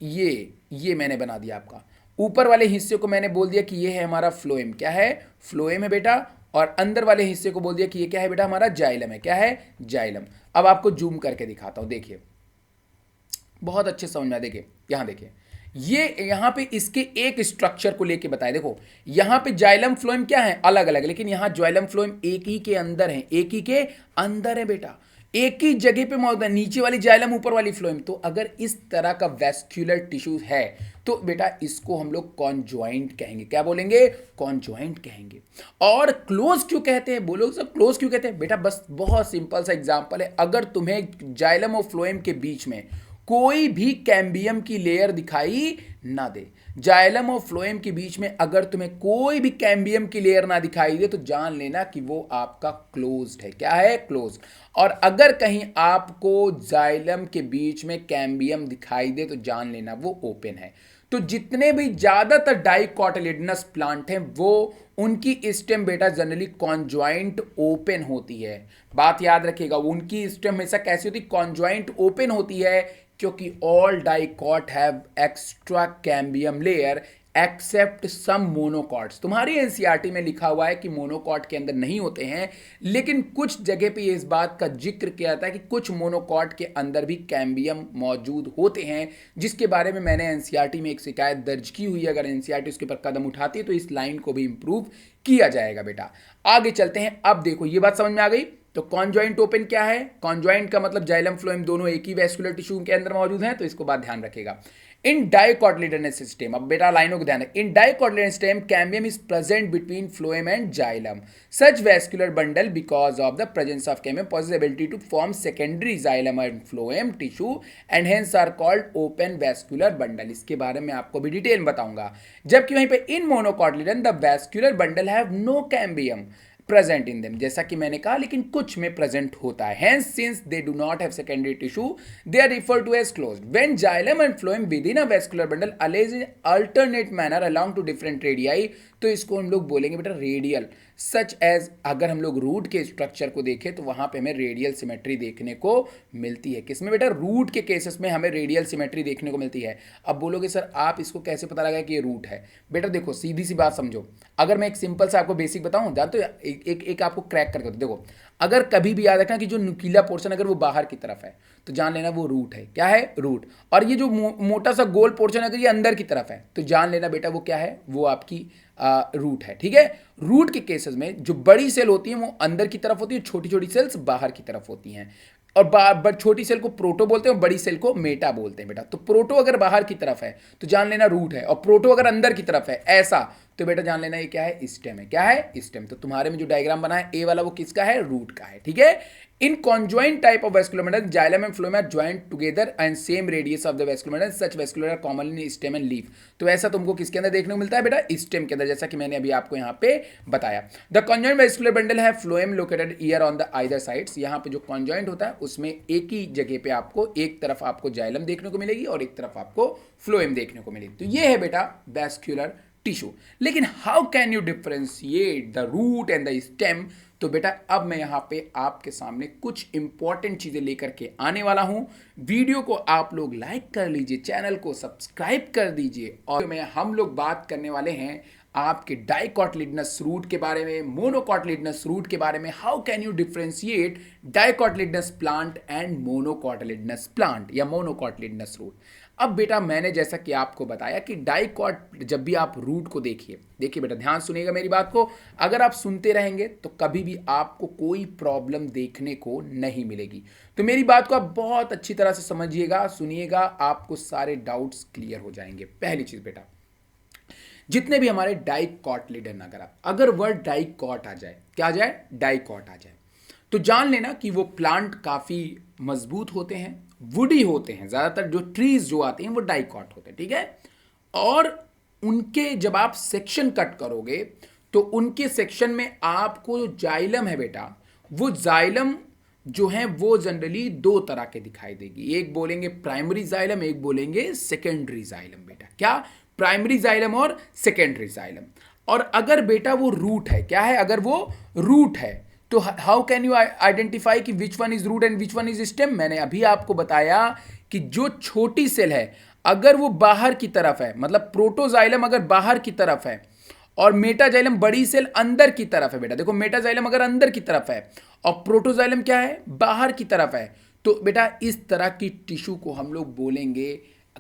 ये ये मैंने बना दिया आपका। ऊपर वाले हिस्से को मैंने बोल दिया कि ये है हमारा फ्लोएम। क्या है? फ्लोएम है बेटा। और अंदर वाले हिस्से को बोल दिया कि ये क्या है बेटा, हमारा जाइलम है। क्या है? जाइलम। अब आपको जूम करके दिखाता हूं, देखिए बहुत अच्छे समझ में। देखिए यहां देखिए, ये यहां पे इसके एक स्ट्रक्चर को लेके बताए। देखो यहां पे जाइलम फ्लोएम क्या है, अलग अलग, लेकिन यहां जाइलम फ्लोएम एक ही के अंदर है, एक ही के अंदर है बेटा, एक ही जगह पे मौजूद है। नीचे वाली जाइलम, ऊपर वाली फ्लोएम। तो अगर इस तरह का वैस्कुलर टिश्यू है तो बेटा इसको हम लोग कॉन्जॉइंट कहेंगे। क्या बोलेंगे? कॉन्जॉइंट कहेंगे। और क्लोज क्यों कहते हैं? बोलो सर क्लोज क्यों कहते हैं? बेटा बस बहुत सिंपल सा एग्जांपल है। अगर तुम्हें जाइलम और फ्लोएम के बीच में कोई भी कैम्बियम की लेयर दिखाई ना दे, जाइलम और फ्लोएम के बीच में अगर तुम्हें कोई भी कैम्बियम की लेयर ना दिखाई दे, तो जान लेना कि वो आपका क्लोज्ड है। क्या है? क्लोज। और अगर कहीं आपको जाइलम के बीच में कैम्बियम दिखाई दे, तो जान लेना वो ओपन है। तो जितने भी ज्यादातर डाइकोटिलेडनस प्लांट हैं, वो उनकी स्टेम बेटा जनरली कॉन्जॉइंट ओपन होती है। बात याद रखिएगा, उनकी स्टेम हमेशा कैसी होती? कॉन्जॉइंट ओपन होती है, क्योंकि all dicot have extra cambium layer except some monocots. तुम्हारी एनसीईआरटी में लिखा हुआ है कि मोनोकॉट के अंदर नहीं होते हैं, लेकिन कुछ जगह पे इस बात का जिक्र किया जाता है कि कुछ मोनोकॉट के अंदर भी कैम्बियम मौजूद होते हैं, जिसके बारे में मैंने एनसीईआरटी में एक शिकायत दर्ज की हुई है। अगर एनसीईआरटी उसके ऊपर कदम उठाती है तो इस लाइन को भी इंप्रूव किया जाएगा बेटा। आगे चलते हैं। अब देखो ये बात समझ में आ गई। तो कॉन्जॉइंट ओपन क्या है? कॉन्जॉइंट का मतलब जाइलम फ्लोएम दोनों एक ही वैस्कुलर टिश्यू के अंदर मौजूद हैं, तो इसको बात ध्यान रखेगा। इन डाइकोटिलेडनस सिस्टम, अब बेटा लाइनों को ध्यान रखें। In dicotyledonous system cambium is present between phloem and xylem. Such vascular bundle because of the presence of cambium possess ability to form secondary xylem and phloem tissue and hence are called open vascular bundle। इसके बारे में आपको भी detail बताऊंगा। जबकि वहीं पे in monocotyledon the vascular bundle have no cambium present in them, जैसा कि मैंने कहा, लेकिन कुछ में प्रेजेंट होता है। Hence since they do not have secondary tissue, they are referred to as closed. When xylem and phloem within a vascular bundle alleges in alternate manner along to different radii, तो इसको हम लोग बोलेंगे बेटा radial. Such as अगर हम लोग root के स्ट्रक्चर को देखें तो वहां पे हमें रेडियल सिमेट्री देखने को मिलती है। किसमें बेटा? रूट के केसेस में हमें रेडियल सिमेट्री देखने को मिलती है। अब बोलोगे सर आप इसको कैसे पता लगा कि ये रूट है? बेटा देखो सीधी सी बात समझो। अगर मैं एक सिंपल सा आपको बेसिक बताऊं, जानते हो, एक आपको क्रैक करके देखो। अगर कभी भी याद रखना कि जो नुकीला पोर्शन अगर वो बाहर की तरफ है, तो जान लेना वो रूट है। क्या है? रूट। और ये जो मोटा सा गोल पोर्शन अगर ये अंदर की तरफ है, तो जान लेना बेटा वो क्या है? वो आपकी रूट है। ठीक है। रूट के केसेस में जो बड़ी सेल होती है वो अंदर की तरफ होती है, छोटी छोटी सेल्स बाहर की तरफ होती हैं। और छोटी सेल को प्रोटो बोलते हैं और बड़ी सेल को मेटा बोलते हैं बेटा। तो प्रोटो अगर बाहर की तरफ है तो जान लेना रूट है, और प्रोटो अगर अंदर की तरफ है ऐसा, तो बेटा जान लेना ये क्या है? स्टेम है। क्या है? स्टेम। तो तुम्हारे में जो डायग्राम बना है ए वाला, वो किसका है? रूट का है। ठीक है। इन conjoined type of vascular bundle, xylem and phloem are joined together and same radius of the vascular bundle. Such vascular are common in stem and leaf। तो ऐसा तुमको किसके अंदर देखने को मिलता है बेटा? स्टेम के अंदर, जैसा कि मैंने अभी आपको यहाँ पे बताया। द conjoined vascular bundle है phloem located here on the either sides। यहाँ पे जो conjoined होता है उसमें एक ही जगह पे आपको, एक तरफ आपको जाइलम देखने को मिलेगी और एक तरफ आपको फ्लोएम देखने को मिलेगी। तो ये है बेटा वैस्कुलर टिश्यू। लेकिन how can you differentiate the root and the stem? तो बेटा अब मैं यहाँ पे आपके सामने कुछ इंपॉर्टेंट चीजें लेकर के आने वाला हूं। वीडियो को आप लोग लाइक कर लीजिए, चैनल को सब्सक्राइब कर दीजिए। और में हम लोग बात करने वाले हैं आपके डाइकोटिलेडनस रूट के बारे में, मोनोकोटिलेडनस रूट के बारे में। How can you differentiate dicotyledonous plant and monocotyledonous plant या मोनोकोटिलेडनस रूट। अब बेटा मैंने जैसा कि आपको बताया कि डाइकॉट, जब भी आप रूट को देखिए बेटा ध्यान सुनिएगा मेरी बात को। अगर आप सुनते रहेंगे तो कभी भी आपको कोई प्रॉब्लम देखने को नहीं मिलेगी। तो मेरी बात को आप बहुत अच्छी तरह से समझिएगा, सुनिएगा, आपको सारे डाउट्स क्लियर हो जाएंगे। पहली चीज बेटा, जितने भी हमारे डाइकोटिलेडन, अगर वर्ड डाइकॉट आ जाए, क्या आ जाए? डाइकॉट आ जाए, तो जान लेना कि वो प्लांट काफी मजबूत होते हैं, वुडी होते हैं। ज्यादातर जो ट्रीज जो आते हैं वो डाइकॉट होते हैं। ठीक है। और उनके जब आप सेक्शन कट करोगे तो उनके सेक्शन में आपको जो जाइलम है बेटा, वो जाइलम जो है वो जनरली दो तरह के दिखाई देगी। एक बोलेंगे प्राइमरी जाइलम, एक बोलेंगे सेकेंडरी जाइलम बेटा। क्या? प्राइमरी जाइलम और सेकेंडरी जाइलम। और अगर बेटा वो रूट है, क्या है, अगर वो रूट है तो हाउ कैन यू आइडेंटिफाई कि which one is root and which one is stem. मैंने अभी आपको बताया कि जो छोटी सेल है अगर वो बाहर की तरफ है, मतलब प्रोटोजाइलम अगर बाहर की तरफ है और मेटाजाइलम बड़ी सेल अंदर की तरफ है, बेटा देखो मेटाजाइलम अगर अंदर की तरफ है और प्रोटोजाइलम क्या है, बाहर की तरफ है, तो बेटा इस तरह की टिश्यू को हम लोग बोलेंगे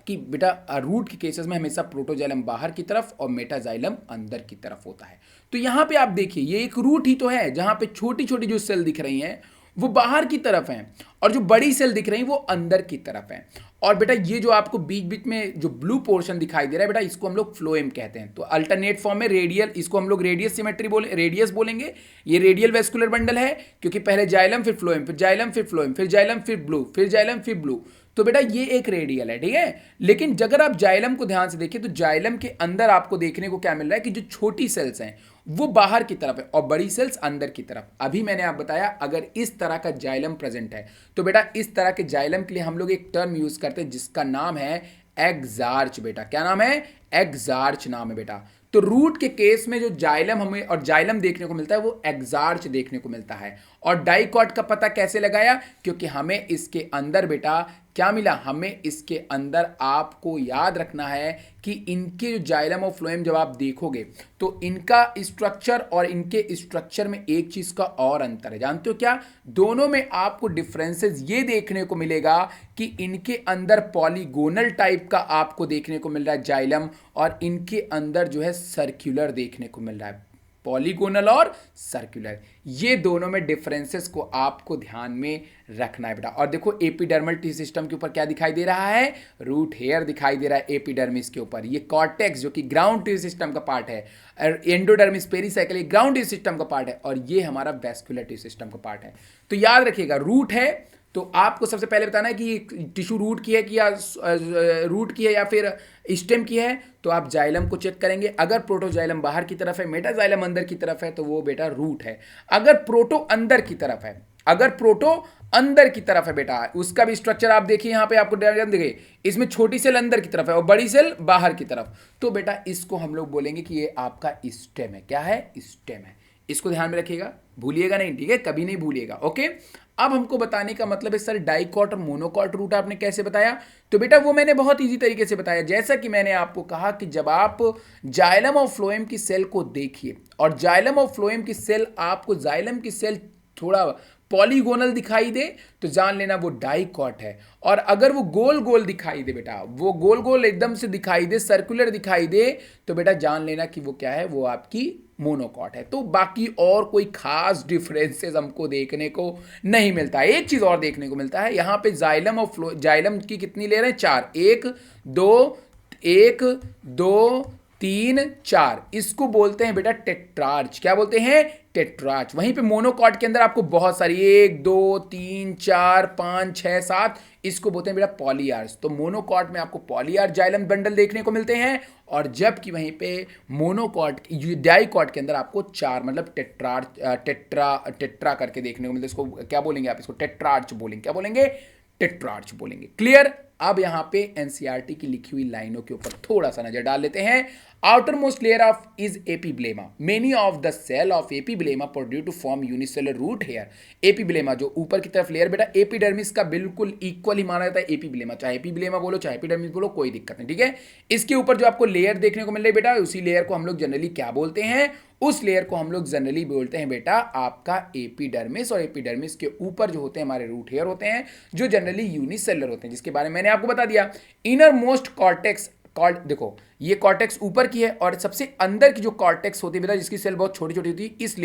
कि बेटा रूट के केसेस में हमेशा प्रोटोजाइलम बाहर की तरफ और मेटाजाइलम अंदर की तरफ होता है। तो यहां पे आप देखिए ये एक रूट ही तो है जहां पे छोटी छोटी जो सेल दिख रही हैं वो बाहर की तरफ हैं और जो बड़ी सेल दिख रही हैं वो अंदर की तरफ हैं। और बेटा ये जो आपको बीच बीच में जो ब्लू पोर्शन दिखाई दे रहा है बेटा इसको हम लोग फ्लोएम कहते हैं। तो अल्टरनेट फॉर्म में रेडियल, इसको हम लोग रेडियस सिमेट्री बोले, रेडियस बोलेंगे। ये रेडियल वेस्कुलर बंडल है क्योंकि पहले जाइलम फिर फ्लोएम, फिर जाइलम फिर फ्लोएम, फिर जाइलम फिर ब्लू, फिर जाइलम फिर ब्लू। तो बेटा ये एक रेडियल है, ठीक है। लेकिन अगर आप जाइलम को ध्यान से देखिए तो जाइलम के अंदर आपको देखने को क्या मिल रहा है कि जो छोटी सेल्स हैं वो बाहर की तरफ है और बड़ी सेल्स अंदर की तरफ। अभी मैंने आप बताया अगर इस तरह का जाइलम प्रेजेंट है तो बेटा इस तरह के जाइलम के लिए हम लोग एक टर्म यूज करते हैं जिसका नाम है एग्जार्च। बेटा क्या नाम है, एग्जार्च नाम है बेटा। तो रूट के केस में जो जाइलम हमें और जाइलम देखने को मिलता है वो एग्जार्च देखने को मिलता है। और डाइकॉट का पता कैसे लगाया, क्योंकि हमें इसके अंदर बेटा क्या मिला, हमें इसके अंदर आपको याद रखना है कि इनके जो जाइलम और फ्लोएम जब आप देखोगे तो इनका स्ट्रक्चर और इनके स्ट्रक्चर में एक चीज का और अंतर है, जानते हो क्या, दोनों में आपको डिफरेंसेस ये देखने को मिलेगा कि इनके अंदर पॉलीगोनल टाइप का आपको देखने को मिल रहा है जाइलम और इनके अंदर जो है सर्कुलर देखने को मिल रहा है, पॉलीगोनल और सर्कुलर। ये दोनों में डिफरेंसेस को आपको ध्यान में रखना है बेटा। और देखो एपिडर्मल टी सिस्टम के ऊपर क्या दिखाई दे रहा है, रूट हेयर दिखाई दे रहा है एपिडर्मिस के ऊपर। ये कॉर्टेक्स जो कि ग्राउंड टी सिस्टम का पार्ट है, एंडोडर्मिस पेरीसाइकिल ये ग्राउंड टी सिस्टम का पार्ट है और ये हमारा वैस्कुलर टी सिस्टम का पार्ट है। तो याद रखिएगा रूट है तो आपको सबसे पहले बताना है कि टिश्यू रूट की है कि या रूट की है या फिर स्टेम की है। तो आप जाइलम को चेक करेंगे, अगर प्रोटोजाइलम बाहर की तरफ है, मेटाजाइलम अंदर की तरफ है तो वो बेटा रूट है। अगर प्रोटो अंदर की तरफ है, अगर प्रोटो अंदर की तरफ है बेटा, उसका भी स्ट्रक्चर आप देखिए यहाँ पे आपको डायग्राम दिखे, इसमें छोटी सेल अंदर की तरफ है और बड़ी सेल बाहर की तरफ, तो बेटा इसको हम लोग बोलेंगे कि ये आपका स्टेम है। क्या है, स्टेम है। इसको ध्यान में रखिएगा, भूलिएगा नहीं, ठीक है, कभी नहीं भूलिएगा। ओके, अब हमको बताने का मतलब है सर डाइकॉट और मोनोकॉट रूट आपने कैसे बताया, तो बेटा वो मैंने बहुत इजी तरीके से बताया। जैसा कि मैंने आपको कहा कि जब आप जाइलम और फ्लोएम की सेल को देखिए और जाइलम और फ्लोएम की सेल आपको जाइलम की सेल थोड़ा पॉलीगोनल दिखाई दे तो जान लेना वो डाइकॉट है। और अगर वो गोल गोल दिखाई दे बेटा, वो गोल गोल एकदम से दिखाई दे, सर्कुलर दिखाई दे, तो बेटा जान लेना कि वो क्या है, वो आपकी मोनोकॉट है। तो बाकी और कोई खास डिफरेंसेस हमको देखने को नहीं मिलता है। एक चीज और देखने को मिलता है, यहां पे जाइलम और जाइलम की कितनी लेयर है, 4, 1 2 3 4, इसको बोलते हैं बेटा टेट्रार्च। क्या बोलते हैं, टेट्रार्च। वहीं पे मोनोकॉट के अंदर आपको बहुत सारी 1 2 3 4 5 6 7, इसको बोलते हैं बेटा पॉलीआर्च। तो मोनोकॉट में आपको पॉलीआर्च जाइलम बंडल देखने को मिलते हैं और जबकि वहीं पे मोनोकॉट डाइकॉट के अंदर आपको 4 मतलब टेट्रा करके देखने को मिलते हैं। इसको क्या बोलेंगे आप, इसको टेट्रार्च बोलेंगे। क्या बोलेंगे, टेट्रार्च बोलेंगे। क्लियर। अब यहां पे एनसीईआरटी की लिखी हुई लाइनों के ऊपर थोड़ा सा नजर डाल लेते हैं। outermost layer of is epiblema. Many of the cell of epiblema produce to form unicellular root hair. epiblema जो ऊपर की तरफ लेयर बेटा एपिडर्मिस का बिल्कुल इक्वल ही माना जाता है एपिब्लेमा, चाहे एपिब्लेमा बोलो चाहे एपिडर्मिस बोलो कोई दिक्कत नहीं, ठीक है। इसके ऊपर जो आपको लेयर देखने को मिल रही है बेटा, उसी लेयर को हम लोग जनरली क्या बोलते हैं, उस लेयर को हम लोग जनरली बोलते हैं बेटा आपका एपिडर्मिस। और एपिडर्मिस के ऊपर जो होते हैं हमारे रूट हेयर होते हैं जो जनरली यूनिसेलुलर होते हैं, जिसके बारे में मैंने आपको बता दिया। इनर मोस्ट कॉर्टेक्स, देखो ये कॉर्टेक्स ऊपर की है और सबसे अंदर की जो कॉर्टेक्स होती है बेटा जिसकी सेल बहुत छोटी छोटी होती है, इस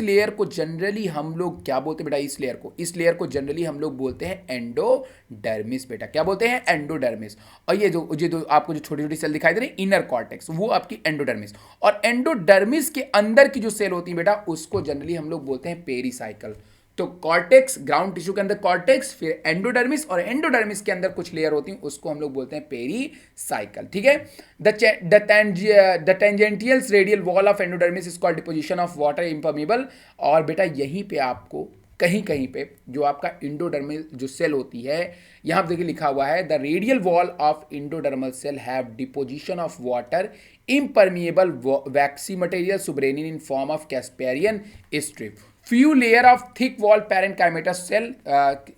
लेयर को जनरली हम लोग क्या बोलते हैं बेटा, इस लेयर को जनरली हम लोग बोलते हैं एंडोडर्मिस। बेटा क्या बोलते हैं, एंडोडर्मिस। और ये जो आपको जो छोटी छोटी सेल दिखाई दे रही है इनर कॉर्टेक्स, वो आपकी एंडोडर्मिस। और एंडोडर्मिस के अंदर की जो सेल होती है बेटा उसको जनरली हम लोग बोलते हैं पेरीसाइकल। तो कॉर्टेक्स, ग्राउंड टिश्यू के अंदर कॉर्टेक्स, फिर एंडोडर्मिस, और एंडोडर्मिस के अंदर कुछ लेयर होती हैं उसको हम लोग बोलते हैं पेरीसाइकल, ठीक है। The tangential radial wall of endodermis is called deposition of water impermeable. और बेटा यहीं पे आपको कहीं कहीं पे जो आपका इंडोडर्मल जो सेल होती है, यहाँ पे देखिए लिखा हुआ है the radial wall of endodermal cell have deposition of water impermeable waxy material subranin in form of Casparian strip. Few layer of thick wall parenchymata cell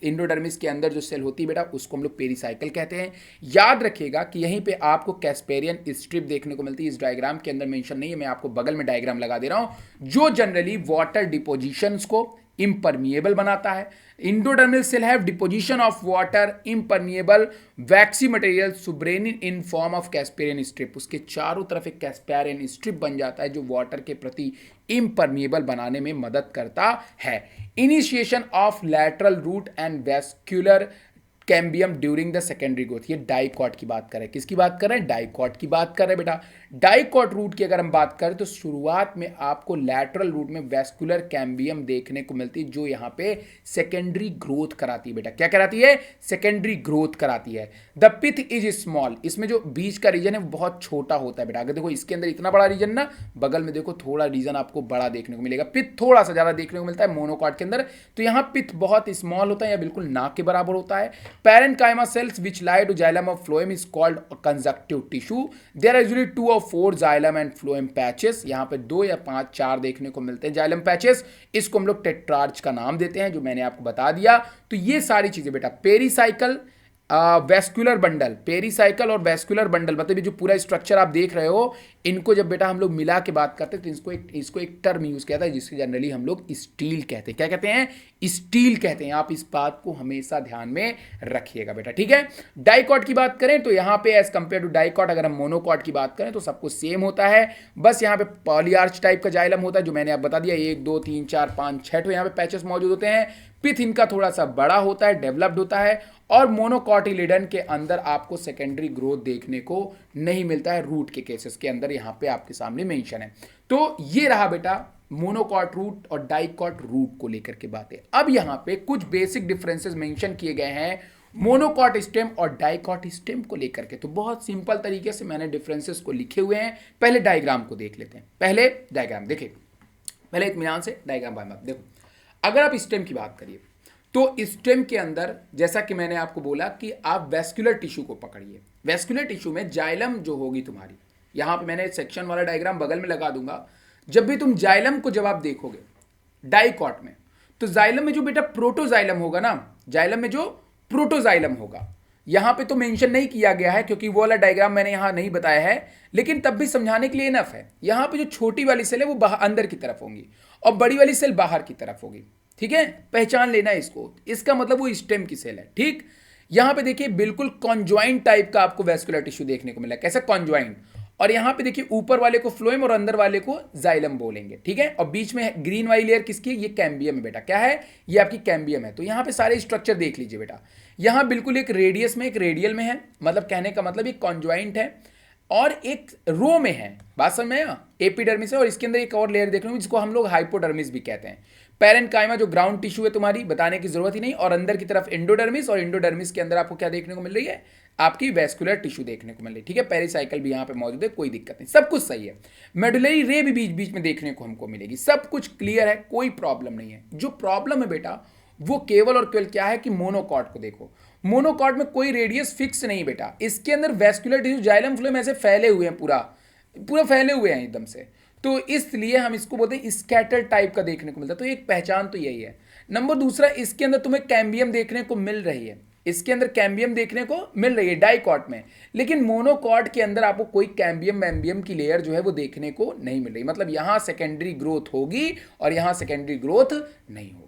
endodermis के अंदर जो सेल होती है बेटा उसको हम लोग पेरीसाइकिल कहते हैं। याद रखिएगा कि यहीं पे आपको कैस्पेरियन स्ट्रिप देखने को मिलती है। इस डायग्राम के अंदर मेंशन नहीं है, मैं आपको बगल में डायग्राम लगा दे रहा हूं जो जनरली वाटर डिपोजिशंस को impermeable बनाता है। Endodermal cell have deposition of water impermeable waxy material suberin in form of Casparian strip. उसके चारों तरफ एक कैस्पेरियन स्ट्रिप बन जाता है जो वाटर के प्रति impermeable बनाने में मदद करता है। Initiation of lateral root and vascular cambium during the secondary growth. ये डाइकॉट की बात कर रहे हैं। किसकी बात कर रहे हैं? डाइकॉट की बात कर रहे हैं बेटा। डाइकॉट रूट की अगर हम बात करें तो शुरुआत में आपको लैटरल रूट में वैस्कुलर कैम्बियम देखने को मिलती है जो यहाँ पे सेकेंडरी ग्रोथ कराती है बेटा। क्या कराती है? सेकेंडरी ग्रोथ कराती है। द पिथ इज स्मॉल, इसमें जो बीच का रीजन है वो बहुत छोटा होता है बेटा। अगर देखो इसके अंदर इतना बड़ा रीजन ना, बगल में देखो थोड़ा रीजन आपको बड़ा देखने को मिलेगा। पिथ थोड़ा सा ज्यादा देखने को मिलता है मोनोकॉट के अंदर, तो यहाँ पिथ बहुत स्मॉल होता है या बिल्कुल ना के बराबर होता है। Parenchyma cells which lie to xylem of phloem is called conjunctive tissue. There are usually 2 or 4 xylem and phloem patches. यहाँ पे 2 या 5 4 देखने को मिलते हैं xylem patches। इसको हम लोग टेट्रार्च का नाम देते हैं जो मैंने आपको बता दिया। तो ये सारी चीजें बेटा पेरीसाइकल वेस्कुलर बंडल, पेरीसाइकल और वेस्कुलर बंडल मतलब ये जो पूरा स्ट्रक्चर आप देख रहे हो, इनको जब बेटा हम लोग मिला के बात करते हैं तो इसको एक टर्म यूज किया था जिसके जनरली हम लोग स्टील कहते हैं। क्या कहते हैं? स्टील कहते हैं। आप इस बात को हमेशा ध्यान में रखिएगा बेटा, ठीक है। डाइकॉट की बात करें तो यहाँ पे एज कंपेयर टू डाइकॉट अगर हम मोनोकॉट की बात करें तो सब कुछ सेम होता है। बस यहाँ पे पॉलीआर्च टाइप का जाइलम होता है जो मैंने आप बता दिया, 1 2 3 4 5 6 तो यहाँ पे पैचेस मौजूद होते हैं। पिथ इनका थोड़ा सा बड़ा होता है, डेवलप्ड होता है। और मोनोकॉटिलिडन के अंदर आपको सेकेंडरी ग्रोथ देखने को नहीं मिलता है रूट के केसेस के अंदर, यहाँ पे आपके सामने मेंशन है। तो ये रहा बेटा मोनोकॉट रूट और डाइकॉट रूट को लेकर के बातें। अब यहाँ पे कुछ बेसिक डिफरेंसेस मेंशन किए गए हैं मोनोकॉट स्टेम और डाइकॉट स्टेम को लेकर के। तो बहुत सिंपल तरीके से मैंने डिफरेंसेस को लिखे हुए हैं। पहले डायग्राम को देख लेते हैं। पहले डायग्राम देखिए, पहले इत्मीनान से डायग्राम बाय मत देखो। अगर आप स्टेम की बात करिए तो स्टेम के अंदर जैसा कि मैंने आपको बोला कि आप वेस्कुलर टिश्यू को पकड़िए। वेस्कुलर टिश्यू में जाइलम जो होगी तुम्हारी, यहां पे मैंने सेक्शन वाला डायग्राम बगल में लगा दूंगा। जब भी तुम जाइलम को जब आप देखोगे डाइकॉट में, तो जाइलम में जो बेटा प्रोटोजाइलम होगा ना, जाइलम में जो प्रोटोजाइलम होगा, यहां पे तो मेंशन नहीं किया गया है क्योंकि वो वाला डायग्राम मैंने यहां नहीं बताया है, लेकिन तब भी समझाने के लिए इनफ है। यहां पे जो छोटी वाली सेल है वो अंदर की तरफ होंगी और बड़ी वाली सेल बाहर की तरफ होगी, ठीक है। पहचान लेना इसको, इसका मतलब वो स्टेम की सेल है, ठीक। यहां पे देखिए बिल्कुल कॉन्जॉइंट टाइप का आपको वेस्कुलर टिश्यू देखने को मिला। कैसा? कॉन्जॉइंट। और यहां पे देखिए ऊपर वाले को फ्लोएम और अंदर वाले को जाइलम बोलेंगे, ठीक है। और बीच में ग्रीन वाली लेयर किसकी है? ये कैम्बियम है बेटा। क्या है? ये आपकी कैम्बियम है। तो यहां पे सारे स्ट्रक्चर देख लीजिए बेटा। यहां बिल्कुल एक रेडियस में एक रेडियल में है, मतलब कहने का मतलब एक कॉन्जॉइंट है और एक रो में है। बात समझ में आया? एपिडर्मिस है और इसके अंदर एक और लेयर देख रहे हो जिसको हम लोग हाइपोडर्मिस भी कहते हैं। पैरेन्काइमा जो ग्राउंड टिश्यू है तुम्हारी, बताने की जरूरत ही नहीं। और अंदर की तरफ एंडोडर्मिस, और एंडोडर्मिस के अंदर आपको क्या देखने को मिल रही है? आपकी वेस्कुलर टिश्यू देखने को मिल रही है, ठीक है। पेरिसाइकिल भी यहाँ पे मौजूद है, कोई दिक्कत नहीं, सब कुछ सही है। मेडुलरी रे भी बीच बीच में देखने को हमको मिलेगी। सब कुछ क्लियर है, कोई प्रॉब्लम नहीं है। जो प्रॉब्लम है बेटा वो केवल और केवल क्या है कि मोनोकॉट को देखो। मोनोकॉट में कोई रेडियस फिक्स नहीं बेटा। इसके अंदर वेस्कुलर टिश्यू जाइलम फ्लोएम ऐसे फैले हुए हैं, पूरा फैले हुए हैं एकदम से। तो इसलिए हम इसको बोलते हैं स्कैटर टाइप का देखने को मिलता है। तो एक पहचान तो यही है। नंबर दूसरा, इसके अंदर तुम्हें कैम्बियम देखने को मिल रही है, इसके अंदर कैम्बियम देखने को मिल रही है डाइकॉट में, लेकिन मोनोकॉट के अंदर आपको कोई कैम्बियम मैम्बियम की लेयर जो है वो देखने को नहीं मिल रही। मतलब यहां सेकेंडरी ग्रोथ होगी और यहां सेकेंडरी ग्रोथ नहीं होगी,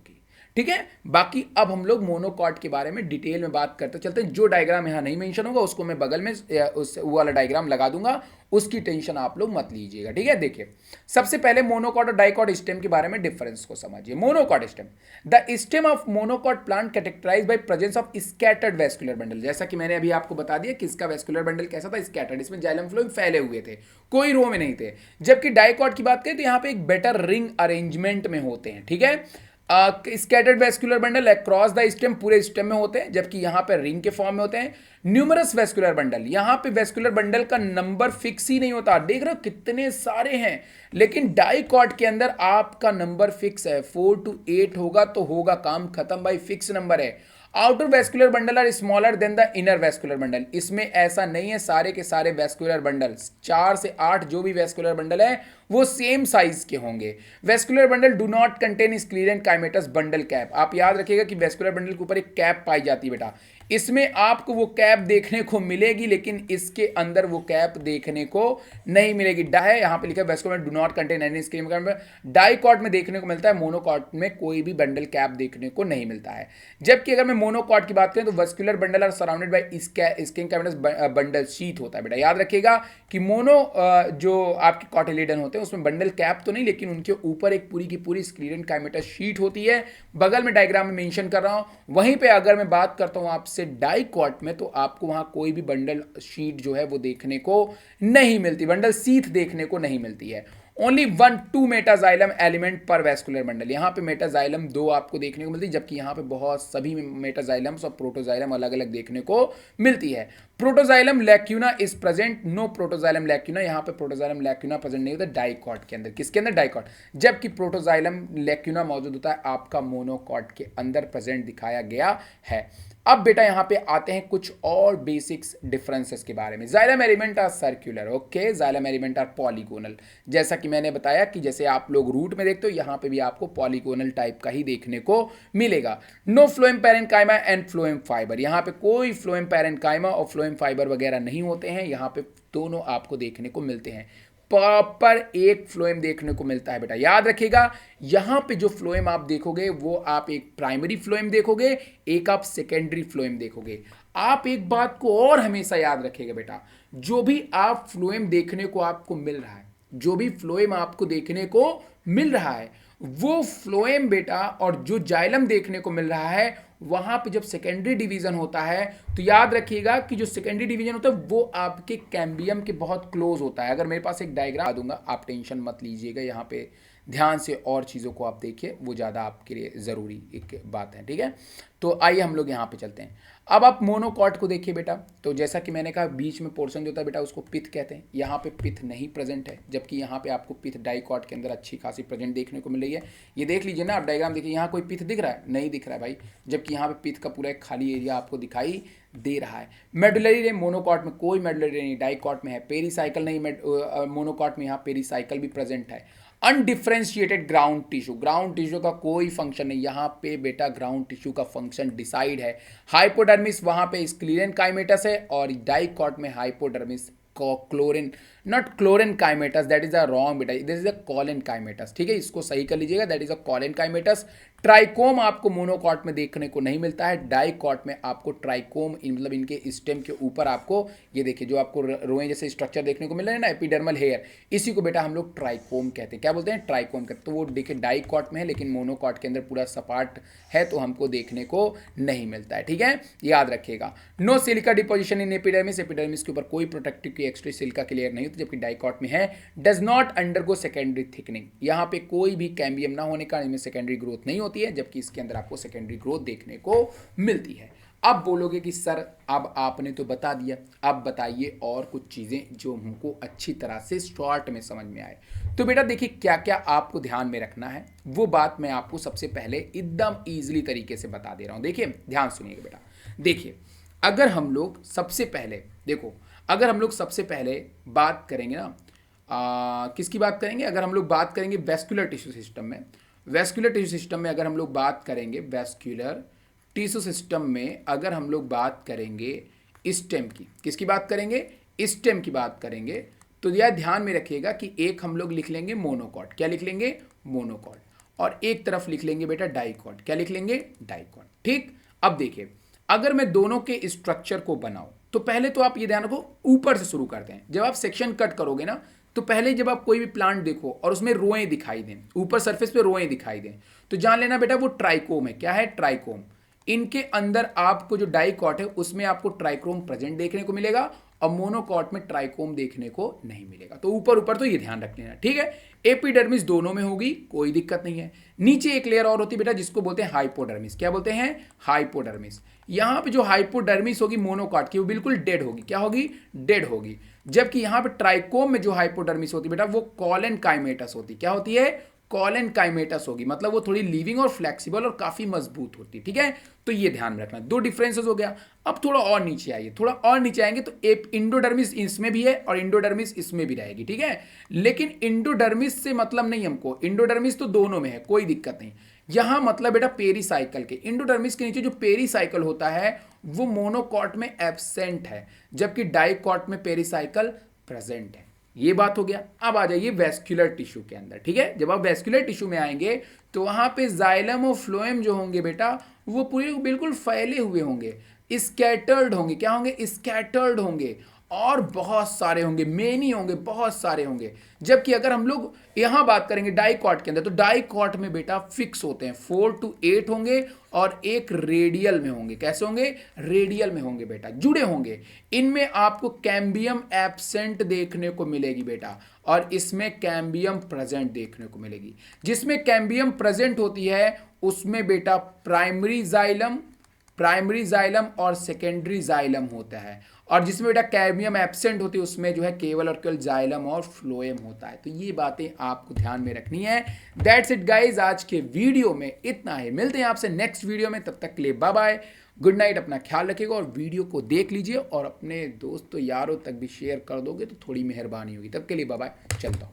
ठीक है। बाकी अब हम लोग मोनोकॉट के बारे में डिटेल में बात करते चलते हैं। जो डायग्राम यहां नहीं मेंशन होगा उसको मैं बगल में उस वो वाला डायग्राम लगा दूंगा, उसकी टेंशन आप लोग मत लीजिएगा, ठीक है। देखिए सबसे पहले मोनोकॉट और डाइकॉट स्टेम के बारे में डिफरेंस को समझिए। Monocot stem, the stem of monocot plant characterised by presence of scattered vascular bundle. जैसा कि मैंने अभी आपको बता दिया कि इसका वेस्कुलर बंडल कैसा था? स्कैटर्ड। इसमें जाइलम फ्लोएम फैले हुए थे, कोई रो में नहीं थे। जबकि डाइकॉट की बात करें तो यहाँ पे एक बेटर रिंग अरेंजमेंट में होते हैं, ठीक है। Scattered vascular bundle across the stem, पूरे स्टेम में होते हैं, जबकि यहां पर रिंग के फॉर्म में होते हैं। न्यूमरस वेस्कुलर बंडल, यहां पे वेस्कुलर बंडल का नंबर फिक्स ही नहीं होता, देख रहे हो कितने सारे हैं, लेकिन डाइकॉट के अंदर आपका नंबर फिक्स है, 4 to 8 होगा तो होगा, काम खत्म भाई, फिक्स नंबर है। Outer vascular bundle are smaller than the inner vascular bundle, इसमें ऐसा नहीं है सारे के सारे वेस्कुलर बंडल, 4 से 8 जो भी वेस्कुलर बंडल है वो सेम साइज के होंगे। Vascular bundle do not contain sclerenchymatous bundle cap, आप याद रखिएगा कि वेस्कुलर बंडल के ऊपर एक कैप पाई जाती है बेटा, इसमें आपको वो कैप देखने को मिलेगी, लेकिन इसके अंदर वो कैप देखने को नहीं मिलेगी। डाई यहां पे लिखा है vascular do not contain any screen, dicot में देखने को मिलता है, मोनोकॉट में कोई भी बंडल कैप देखने को नहीं मिलता है। जबकि अगर मैं मोनोकॉट की बात करें तो vascular bundle are surrounded by skin cavities bundle sheath होता है बेटा, याद रखिएगा कि मोनो जो आपके कॉटिलिडन होते हैं उसमें बंडल कैप तो नहीं, लेकिन उनके ऊपर एक पूरी की पूरी स्क्लीरेंट काइमेटस शीट होती है, बगल में डायग्राम में मेंशन कर रहा हूं। वहीं पे अगर मैं बात करता हूं आपसे डाइकॉट में, तो आपको वहां कोई भी बंडल शीट जो है वो देखने को नहीं मिलती, बंडल शीथ देखने को नहीं मिलती है। ओनली 1-2 मेटाजाइलम एलिमेंट पर वेस्कुलर बंडल, यहाँ पे मेटाजाइलम 2 आपको देखने को मिलती है, जबकि यहाँ पे बहुत सभी मेटाजाइलम्स और प्रोटोजाइलम अलग अलग देखने को मिलती है। Protoxylem lacuna is present, no protoxylem lacuna, यहाँ पे प्रोटोजाइलम लैक्यूना प्रेजेंट नहीं होता डाइकॉट के अंदर, किसके अंदर, डाइकॉट, जबकि प्रोटोजाइलम लैक्यूना मौजूद होता है आपका मोनोकॉट के अंदर प्रेजेंट दिखाया गया है। अब बेटा यहां पे आते हैं कुछ और बेसिक्स डिफरेंसेस के बारे में। Xylem element are circular, okay, xylem element are polygonal, जैसा कि मैंने बताया कि जैसे आप लोग रूट में देखते हो यहां पे भी आपको पॉलीगोनल टाइप का ही देखने को मिलेगा। No phloem parenchyma and phloem fibre, यहां पे कोई फ्लोएम पैरेन्काइमा और फ्लोएम फाइबर वगैरह नहीं होते हैं, यहां पे दोनों आपको देखने को मिलते हैं। प्रॉपर एक फ्लोएम देखने को मिलता है बेटा, याद रखिएगा यहां पे जो फ्लोएम आप देखोगे वो आप एक प्राइमरी फ्लोएम देखोगे, एक आप सेकेंडरी फ्लोएम देखोगे। आप एक बात को और हमेशा याद रखिएगा बेटा, जो भी आप फ्लोएम देखने को आपको मिल रहा है, जो भी फ्लोएम आपको देखने को मिल रहा है, वो फ्लोएम बेटा और जो जाइलम देखने को मिल रहा है, वहां पे जब सेकेंडरी डिवीजन होता है तो याद रखिएगा कि जो सेकेंडरी डिवीजन होता है वो आपके कैम्बियम के बहुत क्लोज होता है। अगर मेरे पास एक डायग्राम दूंगा, आप टेंशन मत लीजिएगा, यहाँ पे ध्यान से और चीज़ों को आप देखिए, वो ज़्यादा आपके लिए ज़रूरी एक बात है, ठीक है। तो आइए हम लोग यहाँ पे चलते हैं। अब आप मोनोकॉट को देखिए बेटा, तो जैसा कि मैंने कहा बीच में पोर्शन जो होता है बेटा उसको पिथ कहते हैं, यहाँ पे पिथ नहीं प्रेजेंट है, जबकि यहाँ पे आपको पिथ डाइकॉट के अंदर अच्छी खासी प्रेजेंट देखने को मिल रही है। ये देख लीजिए ना आप डायग्राम देखिए, यहाँ कोई पिथ दिख रहा है, नहीं दिख रहा है भाई, जबकि यहाँ पे पिथ का पूरा एक खाली एरिया आपको दिखाई दे रहा है। मेडुलरी रे मोनोकॉट में कोई मेडुलरी नहीं, डाइकॉट में है। पेरीसाइकिल नहीं, मोनोकॉट में यहाँ पेरीसाइकिल भी प्रेजेंट है। Undifferentiated ground tissue, ground tissue का कोई फंक्शन नहीं, यहाँ पे बेटा ग्राउंड टिश्यू का फंक्शन डिसाइड है। हाइपोडर्मिस वहाँ पे स्क्लीरेन काइमेटस है, और डाइकॉट में hypodermis chlorine, not chlorenchymatous, that is a wrong बेटा, this is a collenchymatous, ठीक है, इसको सही कर लीजिएगा, that is a collenchymatous. Trichome आपको मोनोकॉट में देखने को नहीं मिलता है, डाइकॉट में आपको ट्राइकोम मतलब इनके स्टेम के ऊपर आपको ये देखिए जो आपको रोए जैसे स्ट्रक्चर देखने को मिल रहा है ना, एपिडर्मल हेयर, इसी को बेटा हम लोग ट्राइकोम कहते हैं। क्या बोलते हैं, ट्राइकोम कहते हैं। तो वो देखिए डाइकॉट में है, लेकिन मोनोकॉट के अंदर पूरा सपाट है तो हमको देखने को नहीं मिलता है, ठीक है, याद रखिएगा। No silica deposition in epidermis, epidermis के ऊपर कोई प्रोटेक्टिव की एक्स्ट्रा सिलिका की लेयर नहीं होती, जबकि डाइकॉट में है। Does not undergo secondary thickening, यहाँ पे कोई भी कैम्बियम ना होने का इनमें सेकेंडरी ग्रोथ नहीं होती है, जबकि इसके अंदर आपको सेकेंडरी ग्रोथ देखने को मिलती है। अब बोलोगे कि सर अब आपने तो बता दिया, अब बताइए और कुछ चीज़ें जो हमको अच्छी तरह से शॉर्ट में समझ में आए। तो बेटा देखिए क्या क्या आपको ध्यान में रखना है, वो बात मैं आपको सबसे पहले एकदम ईजिली तरीके से बता दे रहा हूँ। देखिए ध्यान सुनिएगा बेटा, देखिए अगर हम लोग सबसे पहले देखो, अगर हम लोग सबसे पहले बात करेंगे ना किसकी बात करेंगे, अगर हम लोग बात करेंगे वेस्कुलर टिश्यू सिस्टम में, वेस्कुलर टिश्यू सिस्टम में अगर हम लोग बात करेंगे, वेस्कुलर टिश्यू सिस्टम में अगर हम लोग बात करेंगे स्टेम की, किसकी बात करेंगे, स्टेम की बात करेंगे, तो यह ध्यान में रखिएगा कि एक हम लोग लिख लेंगे मोनोकॉट, क्या लिख लेंगे, मोनोकॉट, और एक तरफ लिख लेंगे बेटा डाइकॉट, क्या लिख लेंगे, डाइकॉट, ठीक। अब देखिए अगर मैं दोनों के स्ट्रक्चर को बनाऊं तो पहले तो आप ये ध्यान रखो ऊपर से शुरू करते हैं। जब आप सेक्शन कट करोगे ना तो पहले जब आप कोई भी प्लांट देखो और उसमें रोएं दिखाई दें, ऊपर सरफेस पे रोएं दिखाई दें, तो जान लेना बेटा वो ट्राइकोम है। क्या है, ट्राइकोम। इनके अंदर आपको जो डाइकॉट है उसमें आपको ट्राइक्रोम प्रेजेंट देखने को मिलेगा और मोनोकॉट में ट्राइकोम देखने को नहीं मिलेगा। तो ऊपर ऊपर तो ये ध्यान रख लेना, ठीक है। एपिडर्मिस दोनों में होगी, कोई दिक्कत नहीं है। नीचे एक लेयर और होती है बेटा जिसको बोलते हैं हाइपोडर्मिस। क्या बोलते हैं? हाइपोडर्मिस। यहां पे जो हाइपोडर्मिस होगी मोनोकॉट की, वो बिल्कुल डेड होगी। क्या होगी? डेड होगी। जबकि यहां पे ट्राइकोम में जो हाइपोडर्मिस होती है बेटा वो कॉलन काइमेटस होती। क्या होती है? कॉलन काइमेटस होगी, मतलब वो थोड़ी लिविंग और फ्लेक्सिबल और काफी मजबूत होती है। ठीक है, तो ये ध्यान में रखना। दो डिफरेंसेस हो गया। अब थोड़ा और नीचे आइए, थोड़ा और नीचे आएंगे तो इंडोडर्मिस इसमें भी है और इंडोडर्मिस इसमें भी रहेगी। ठीक है, लेकिन इंडोडर्मिस से मतलब नहीं हमको, इंडोडर्मिस तो दोनों में है, कोई दिक्कत नहीं। यहां मतलब बेटा पेरीसाइकल के, इंडोडर्मिस के नीचे जो पेरीसाइकल होता है वो मोनोकॉट में एब्सेंट है, जबकि डाइकॉट में पेरीसाइकल प्रेजेंट है। ये बात हो गया। अब आ जाइए वेस्कुलर टिश्यू के अंदर। ठीक है, जब आप वेस्कुलर टिश्यू में आएंगे तो वहां पे जाइलम और फ्लोएम जो होंगे बेटा वो पूरे बिल्कुल फैले हुए होंगे, स्कैटर्ड होंगे। क्या होंगे? स्कैटर्ड होंगे और बहुत सारे होंगे, मेनी होंगे, बहुत सारे होंगे। जबकि अगर हम लोग यहां बात करेंगे डाइकॉट के अंदर, तो डाइकॉट में बेटा फिक्स होते हैं, 4 to 8 होंगे और एक रेडियल में होंगे। कैसे होंगे? रेडियल में होंगे बेटा, जुड़े होंगे। इनमें आपको कैम्बियम एब्सेंट देखने को मिलेगी बेटा, और इसमें कैम्बियम प्रेजेंट देखने को मिलेगी। जिसमें कैम्बियम प्रेजेंट होती है उसमें बेटा प्राइमरी जाइलम और सेकेंडरी जाइलम होता है, और जिसमें बेटा कैम्बियम एब्सेंट होती है उसमें जो है केवल और केवल जाइलम और फ्लोएम होता है। तो ये बातें आपको ध्यान में रखनी है। दैट्स इट गाइज, आज के वीडियो में इतना ही। मिलते हैं आपसे नेक्स्ट वीडियो में, तब तक के लिए बाय बाय, गुड नाइट। अपना ख्याल रखिएगा और वीडियो को देख लीजिए और अपने दोस्तों यारों तक भी शेयर कर दोगे तो थोड़ी मेहरबानी होगी। तब के लिए बाय बाय, चलता हूँ।